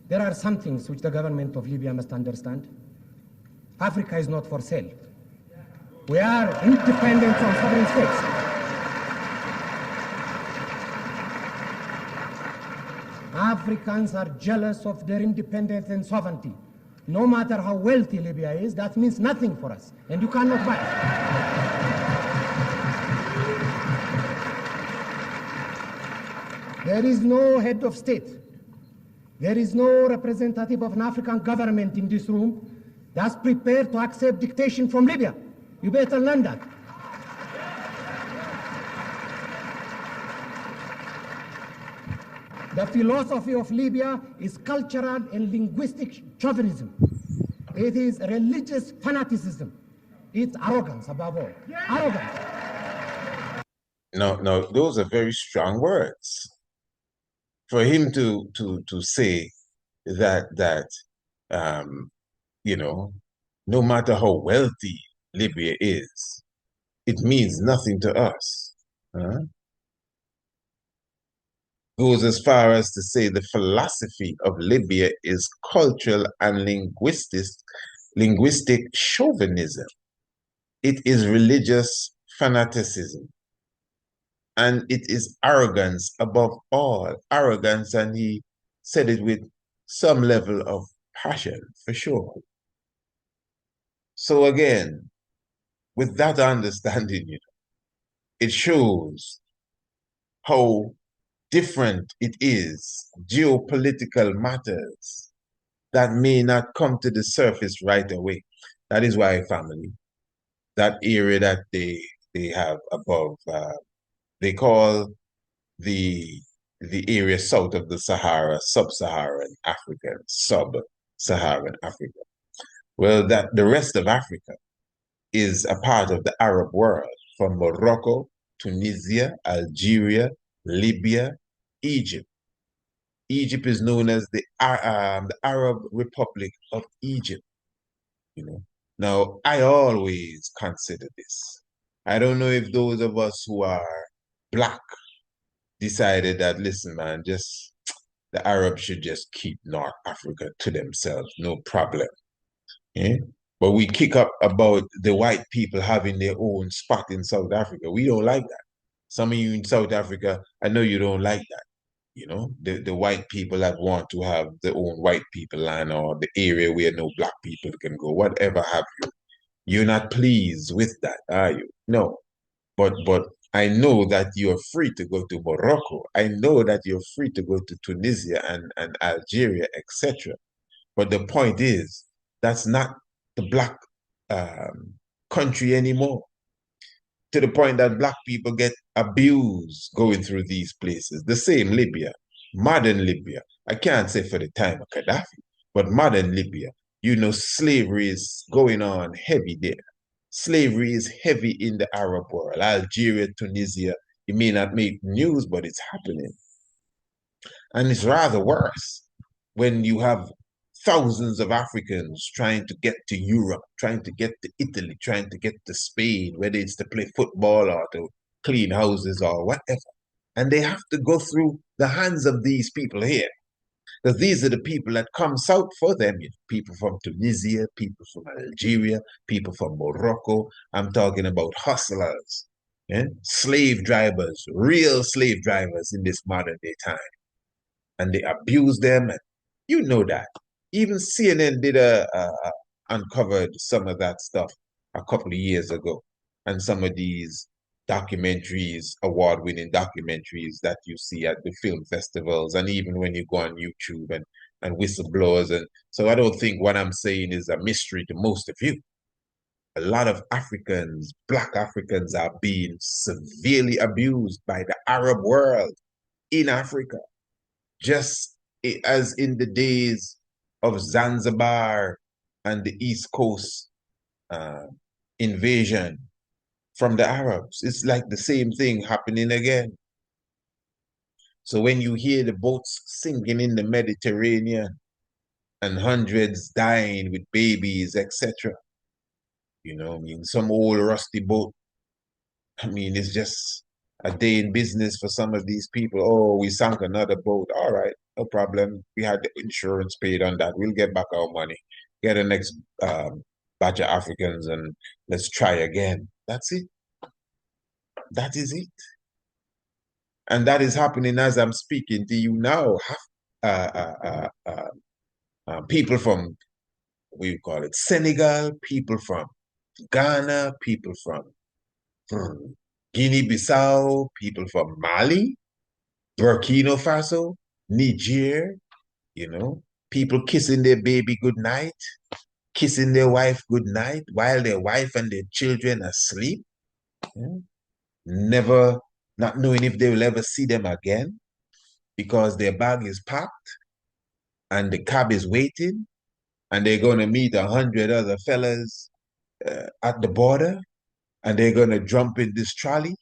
There are some things which the government of Libya must understand. Africa is not for sale. We are independent from sovereign states. Africans are jealous of their independence and sovereignty. No matter how wealthy Libya is, that means nothing for us, and you cannot buy it. There is no head of state. There is no representative of an African government in this room that's prepared to accept dictation from Libya. You better learn that. The philosophy of Libya is cultural and linguistic chauvinism. It is religious fanaticism. It's arrogance above all. Arrogance. No, those are very strong words. For him to say that no matter how wealthy Libya is, it means nothing to us. Goes as far as to say the philosophy of Libya is cultural and linguistic chauvinism. It is religious fanaticism. And it is arrogance above all. Arrogance, and he said it with some level of passion, for sure. So again, with that understanding, it shows how different it is, geopolitical matters that may not come to the surface right away. That is why, family, that area that they have above, they call the area south of the Sahara, sub-Saharan Africa, sub-Saharan Africa. Well, that the rest of Africa is a part of the Arab world, from Morocco, Tunisia, Algeria, Libya, Egypt. Egypt is known as the Arab Republic of Egypt, you know. Now, I always consider this. I don't know if those of us who are black decided that, listen, man, just the Arabs should just keep North Africa to themselves, no problem. Eh? But we kick up about the white people having their own spot in South Africa. We don't like that. Some of you in South Africa, I know you don't like that. You know, the white people that want to have their own white people land or the area where no black people can go, whatever have you. You're not pleased with that, are you? No. But I know that you're free to go to Morocco. I know that you're free to go to Tunisia and Algeria, etc. But the point is, that's not the black um, country anymore. To the point that black people get abused going through these places. The same Libya, modern Libya. I can't say for the time of Gaddafi, but modern Libya. You know, slavery is going on heavy there. Slavery is heavy in the Arab world. Algeria, Tunisia, it may not make news, but it's happening. And it's rather worse when you have thousands of Africans trying to get to Europe, trying to get to Italy, trying to get to Spain, whether it's to play football or to clean houses or whatever. And they have to go through the hands of these people here. Because these are the people that come south for them. You know, people from Tunisia, people from Algeria, people from Morocco. I'm talking about hustlers, slave drivers, real slave drivers in this modern day time. And they abuse them. And you know that. Even CNN did uncovered some of that stuff a couple of years ago. And some of these documentaries, award-winning documentaries that you see at the film festivals, and even when you go on YouTube and whistleblowers. And so I don't think what I'm saying is a mystery to most of you. A lot of Africans, black Africans, are being severely abused by the Arab world in Africa, just as in the days of Zanzibar and the East Coast uh, invasion from the Arabs. It's like the same thing happening again. So when you hear the boats sinking in the Mediterranean and hundreds dying with babies, etc., you know, I mean, some old rusty boat, I mean, it's just a day in business for some of these people. Oh, we sank another boat. All right, no problem. We had the insurance paid on that. We'll get back our money. Get the next batch of Africans and let's try again. That's it. That is it. And that is happening as I'm speaking to you now. People from, we call it Senegal, people from Ghana, people from Guinea-Bissau, people from Mali, Burkina Faso, Niger, you know, people kissing their baby goodnight, kissing their wife goodnight while their wife and their children are asleep, never, not knowing if they will ever see them again because their bag is packed and the cab is waiting and they're going to meet 100 other fellas at the border and they're going to jump in this trolley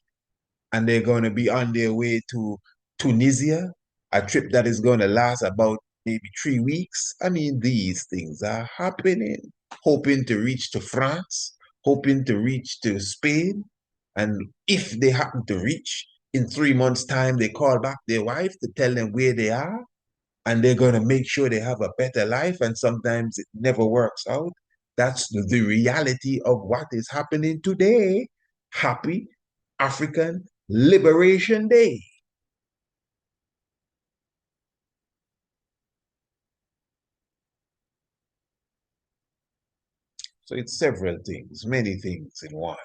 and they're going to be on their way to Tunisia, a trip that is going to last about maybe 3 weeks. I mean, these things are happening. Hoping to reach to France, hoping to reach to Spain. And if they happen to reach, in 3 months' time, they call back their wife to tell them where they are. And they're going to make sure they have a better life. And sometimes it never works out. That's the reality of what is happening today. Happy African Liberation Day. So it's several things, many things in one.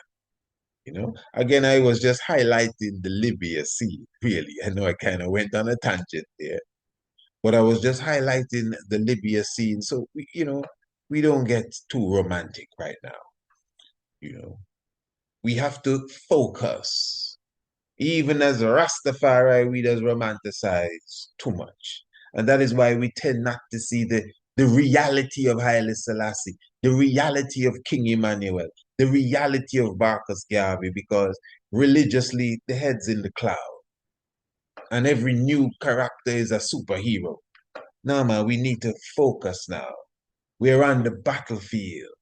You know, again, I was just highlighting the Libya scene, really. I know I kind of went on a tangent there, but I was just highlighting the Libya scene. So, we don't get too romantic right now. You know, we have to focus. Even as a Rastafari, we just romanticize too much. And that is why we tend not to see the reality of Haile Selassie, the reality of King Emmanuel, the reality of Marcus Garvey, because religiously the head's in the cloud. and every new character is a superhero. No, man, we need to focus now. We're on the battlefield,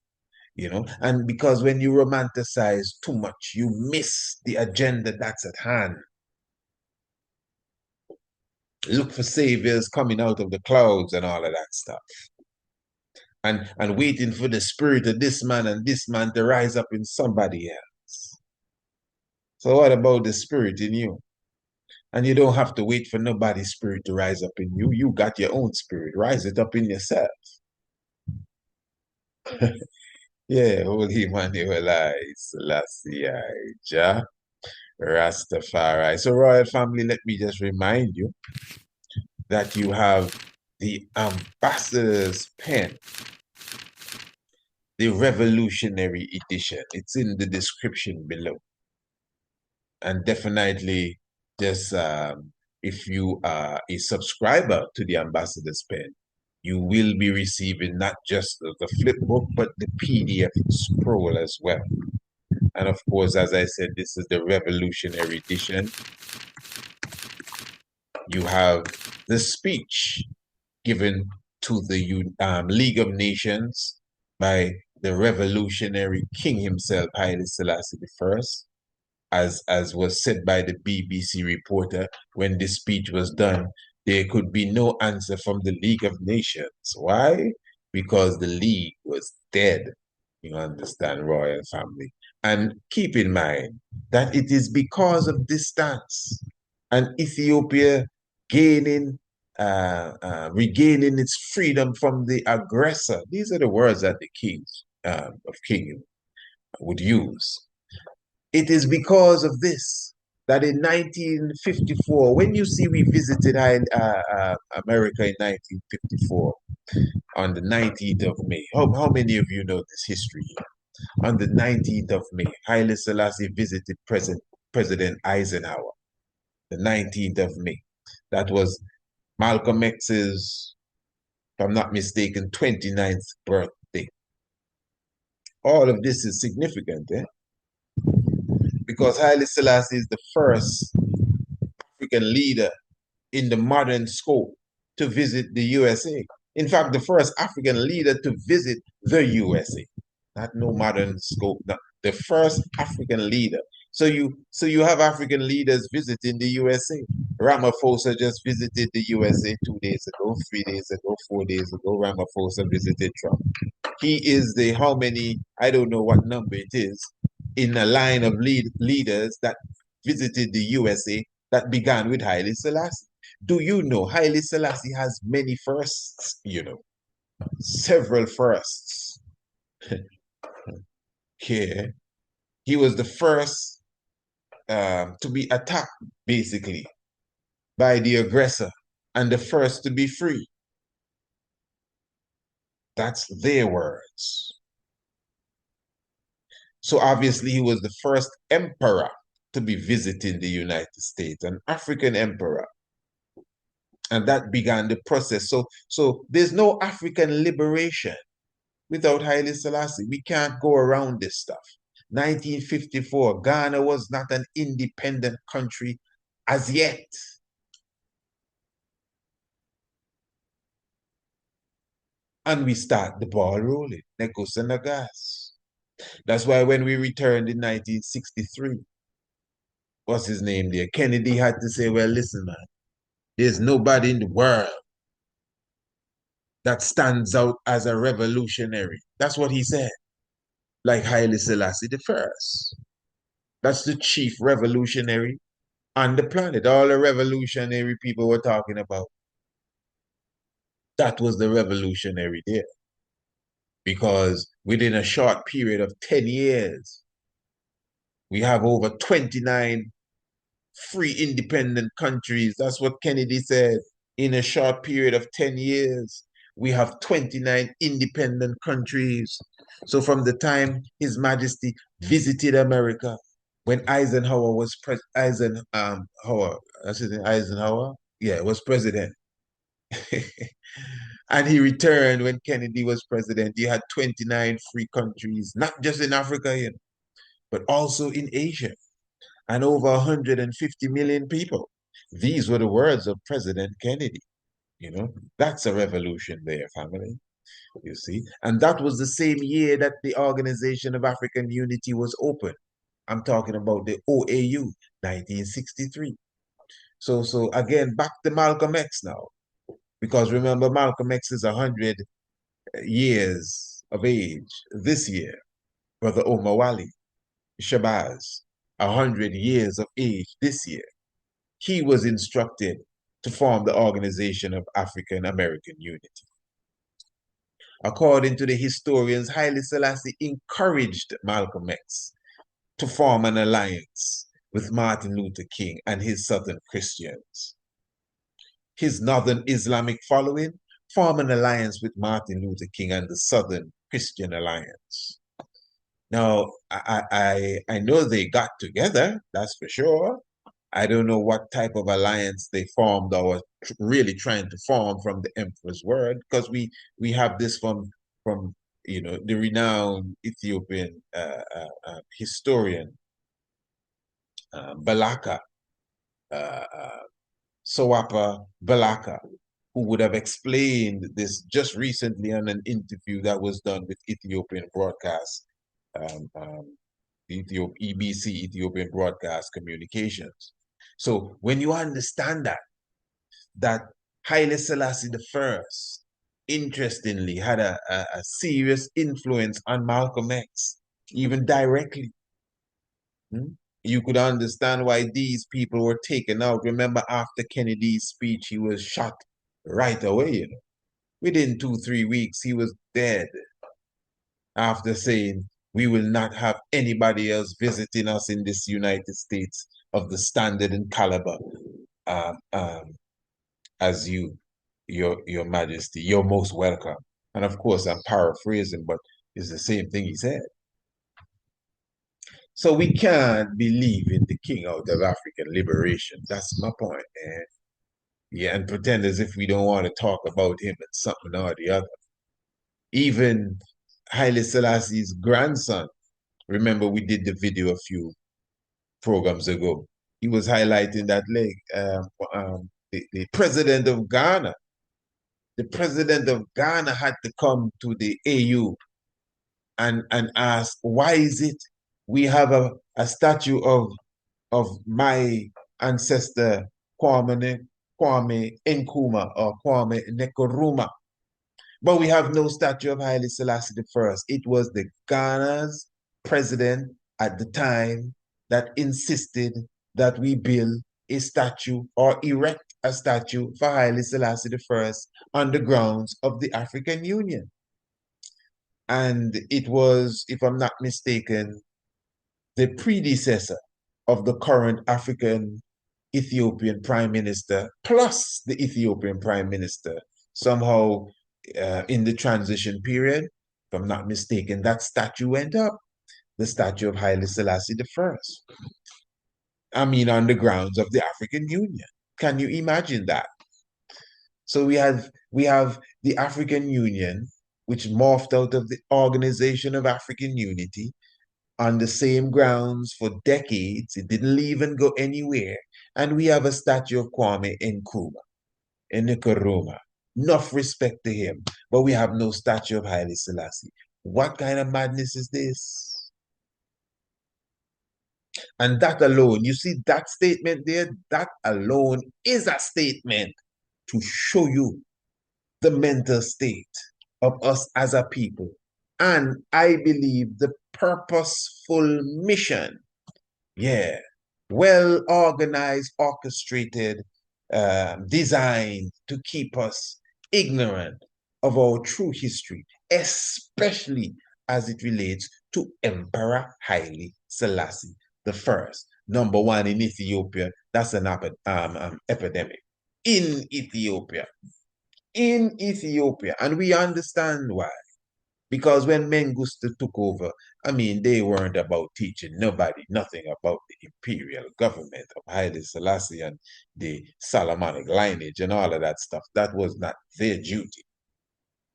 and because when you romanticize too much, you miss the agenda that's at hand. Look for saviors coming out of the clouds and all of that stuff. And waiting for the spirit of this man and this man to rise up in somebody else. So what about the spirit in you? And you don't have to wait for nobody's spirit to rise up in you. You got your own spirit. Rise it up in yourself. Yeah, Holy Emmanuel, Selassie, Jah, Rastafari. So, Royal Family, let me just remind you that you have the Ambassador's Pen, the Revolutionary Edition. It's in the description below. And definitely, just if you are a subscriber to the Ambassador's Pen, you will be receiving not just the flip book, but the PDF scroll as well. And of course, as I said, this is the Revolutionary Edition. You have the speech given to the League of Nations by the revolutionary king himself, Haile Selassie I, as was said by the BBC reporter when this speech was done. There could be no answer from the League of Nations. Why? Because the League was dead. You understand, Royal Family. And keep in mind that it is because of this stance and Ethiopia regaining its freedom from the aggressor. These are the words that the kings of King would use. It is because of this that in 1954, when you see we visited America in 1954 on the 19th of May, how many of you know this history? On the 19th of May, Haile Selassie visited President Eisenhower, the 19th of May. That was Malcolm X's, if I'm not mistaken, 29th birthday. All of this is significant, because Haile Selassie is the first African leader in the modern scope to visit the USA. In fact, the first African leader to visit the USA. Not no modern scope, no, the first African leader. So you have African leaders visiting the USA. Ramaphosa just visited the USA 2 days ago, 3 days ago, 4 days ago. Ramaphosa visited Trump. He is the how many, I don't know what number it is, in a line of leaders that visited the USA that began with Haile Selassie. Do you know Haile Selassie has many firsts, several firsts. Okay. He was the first to be attacked, basically, by the aggressor and the first to be free. That's their words. So obviously he was the first emperor to be visiting the United States, an African emperor. And that began the process. So there's no African liberation without Haile Selassie. We can't go around this stuff. 1954, Ghana was not an independent country as yet. And we start the ball rolling, Nekos and Nagas. That's why when we returned in 1963, what's his name there? Kennedy had to say, well, listen, man, there's nobody in the world that stands out as a revolutionary. That's what he said. Like Haile Selassie I. That's the chief revolutionary on the planet. All the revolutionary people were talking about. That was the revolutionary there. Because within a short period of 10 years, we have over 29 free independent countries. That's what Kennedy said. In a short period of 10 years, we have 29 independent countries. So from the time His Majesty visited America, when Eisenhower was Eisenhower, yeah, was president. And he returned when Kennedy was president. He had 29 free countries, not just in Africa, but also in Asia, and over 150 million people. These were the words of President Kennedy. That's a revolution there, family. You see, and that was the same year that the Organization of African Unity was opened. I'm talking about the OAU, 1963. So again, back to Malcolm X now, because remember, Malcolm X is 100 years of age this year. Brother Omawali Shabazz, 100 years of age this year. He was instructed to form the Organization of African American Unity. According to the historians, Haile Selassie encouraged Malcolm X to form an alliance with Martin Luther King and his Southern Christians. His Northern Islamic following formed an alliance with Martin Luther King and the Southern Christian Alliance. Now, I know they got together, that's for sure. I don't know what type of alliance they formed or were really trying to form from the Emperor's word, because we have this from the renowned Ethiopian historian Balaka, Sowapa Balaka, who would have explained this just recently on an interview that was done with Ethiopian broadcast, EBC, Ethiopian Broadcast Communications. So when you understand that Haile Selassie I, interestingly, had a serious influence on Malcolm X, even directly, you could understand why these people were taken out. Remember, after Kennedy's speech, he was shot right away. Within 2-3 weeks, he was dead after saying, "We will not have anybody else visiting us in this United States of the standard and caliber as your Majesty. You're most welcome." And of course, I'm paraphrasing, but it's the same thing he said. So we can't believe in the king out of African liberation. That's my point, man. Yeah, and pretend as if we don't want to talk about him and something or the other. Even Haile Selassie's grandson, remember we did the video a few programs ago. He was highlighting that leg. The president of Ghana, the president of Ghana had to come to the AU and ask, why is it we have a statue of my ancestor Kwame Nkrumah or Kwame Nkrumah, but we have no statue of Haile Selassie I. It was the Ghana's president at the time that insisted that we build a statue or erect a statue for Haile Selassie I on the grounds of the African Union. And it was, if I'm not mistaken, the predecessor of the current African Ethiopian Prime Minister, plus the Ethiopian Prime Minister, somehow in the transition period, if I'm not mistaken, that statue went up, the statue of Haile Selassie I. I mean, on the grounds of the African Union. Can you imagine that? So we have the African Union, which morphed out of the Organization of African Unity, on the same grounds for decades. It didn't even go anywhere. And we have a statue of Kwame Nkrumah. Enough respect to him, but we have no statue of Haile Selassie. What kind of madness is this? And that alone, you see that statement there, that alone is a statement to show you the mental state of us as a people. And I believe the purposeful mission, yeah, well organized, orchestrated, designed to keep us ignorant of our true history, especially as it relates to Emperor Haile Selassie I. Number one in Ethiopia, that's an epidemic. In Ethiopia. And we understand why. Because when Mengistu took over, I mean, they weren't about teaching nobody nothing about the imperial government of Haile Selassie and the Solomonic lineage and all of that stuff. That was not their duty.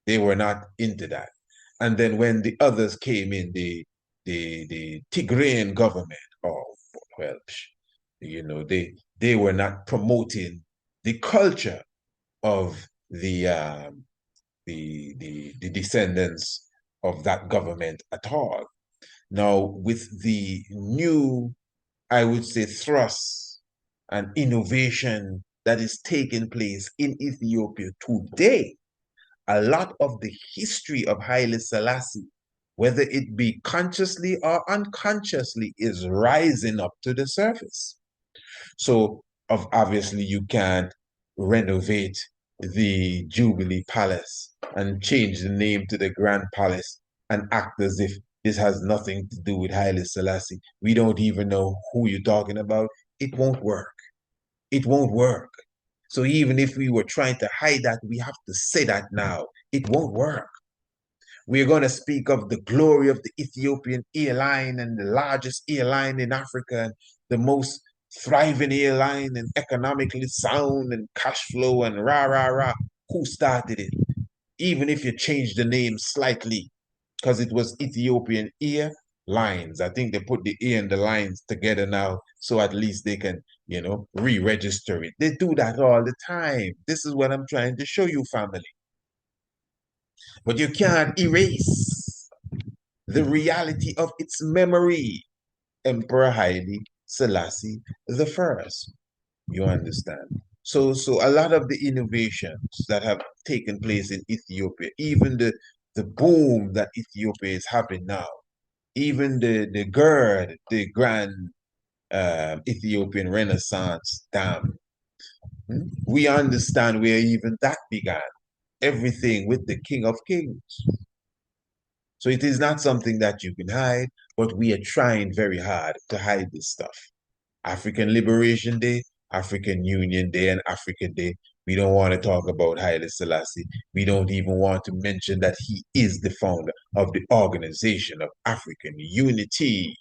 They were not into that. And then when the others came in, the Tigrayan government, oh, well, they they were not promoting the culture of the descendants of that government at all. Now, with the new, I would say, thrust and innovation that is taking place in Ethiopia today, a lot of the history of Haile Selassie, whether it be consciously or unconsciously, is rising up to the surface. So, obviously, you can't renovate the Jubilee Palace and change the name to the Grand Palace and act as if this has nothing to do with Haile Selassie. We don't even know who you're talking about. It won't work. It won't work. So even if we were trying to hide that, we have to say that now. It won't work. We're going to speak of the glory of the Ethiopian airline and the largest airline in Africa, and the most thriving airline and economically sound and cash flow and rah, rah, rah. Who started it? Even if you change the name slightly, because it was Ethiopian Airlines. I think they put the ear and the lines together now, so at least they can, re-register it. They do that all the time. This is what I'm trying to show you, family. But you can't erase the reality of its memory. Emperor Haile Selassie the First. You understand? So a lot of the innovations that have taken place in Ethiopia, even the boom that Ethiopia is having now, even the GERD, the Grand Ethiopian Renaissance Dam, we understand where even that began. Everything with the King of Kings. So it is not something that you can hide, but we are trying very hard to hide this stuff. African Liberation Day, African Union Day, and African Day. We don't want to talk about Haile Selassie. We don't even want to mention that he is the founder of the Organization of African Unity.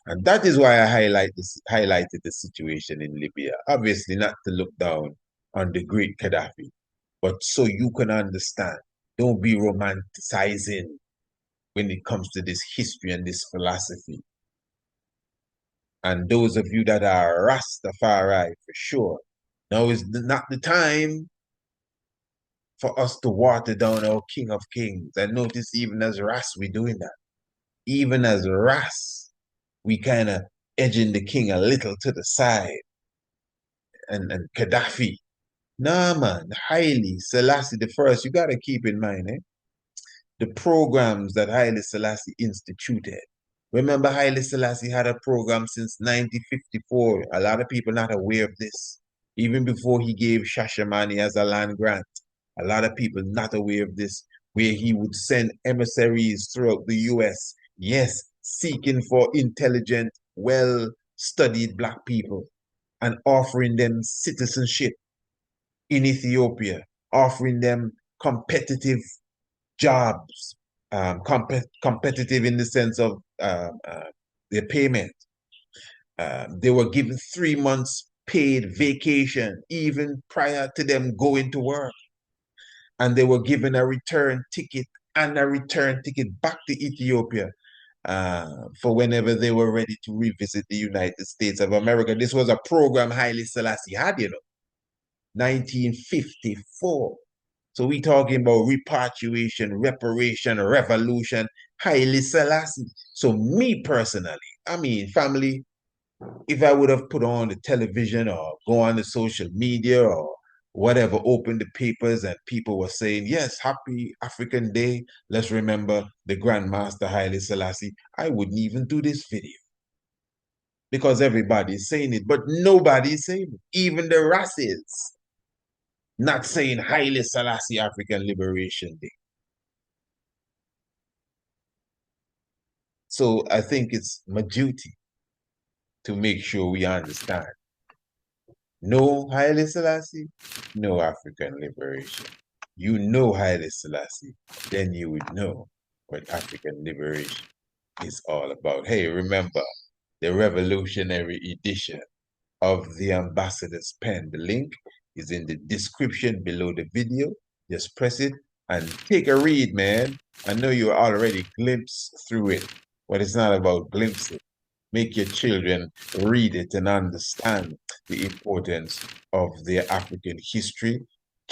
And that is why I highlighted the situation in Libya. Obviously, not to look down on the great Gaddafi, but so you can understand. Don't be romanticizing when it comes to this history and this philosophy. And those of you that are Rastafari for sure, now is not the time for us to water down our King of Kings. And notice even as Ras, we're doing that. Even as Ras, we kind of edging the king a little to the side. And Gaddafi. Nah, man, Haile Selassie the First, you got to keep in mind, the programs that Haile Selassie instituted. Remember, Haile Selassie had a program since 1954. A lot of people not aware of this. Even before he gave Shashamani as a land grant, a lot of people not aware of this, where he would send emissaries throughout the US, yes, seeking for intelligent, well-studied Black people and offering them citizenship in Ethiopia, offering them competitive jobs, competitive in the sense of their payment. They were given 3 months paid vacation even prior to them going to work. And they were given a return ticket and a return ticket back to Ethiopia for whenever they were ready to revisit the United States of America. This was a program Haile Selassie had, 1954. So we talking about repatriation, reparation, revolution, Haile Selassie. So me personally, I mean, family, if I would have put on the television or go on the social media or whatever, open the papers and people were saying, yes, happy African Day, let's remember the Grandmaster Haile Selassie, I wouldn't even do this video. Because everybody's saying it, but nobody's saying it. Even the races not saying Haile Selassie African Liberation Day. So I think it's my duty to make sure we understand. No Haile Selassie, no African liberation. You know Haile Selassie, then you would know what African liberation is all about. Hey, remember the revolutionary edition of the Ambassador's Pen. The link is in the description below the video. Just press it and take a read, man. I know you already glimpsed through it, but it's not about glimpsing. Make your children read it and understand the importance of their African history,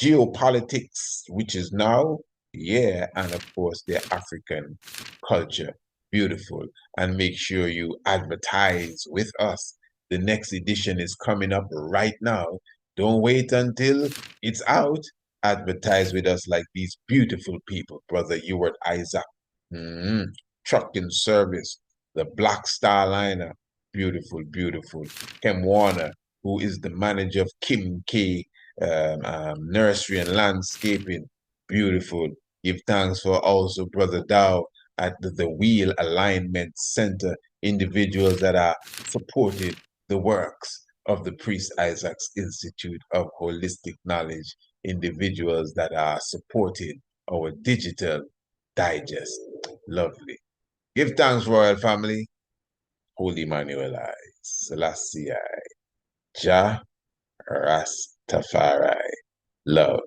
geopolitics, which is now, yeah, and of course, their African culture. Beautiful. And make sure you advertise with us. The next edition is coming up right now. Don't wait until it's out. Advertise with us like these beautiful people, Brother Ewart Isaac. Mm-hmm. Trucking service, the Black Star Liner, beautiful, beautiful. Kem Warner, who is the manager of Kim K Nursery and Landscaping, beautiful. Give thanks for also Brother Dow at the Wheel Alignment Center, individuals that are supporting the works of the Priest Isaac's Institute of Holistic Knowledge, individuals that are supporting our digital digest. Lovely. Give thanks, royal family. Holy Manuel I, Selassie I, Jah Rastafari. Love.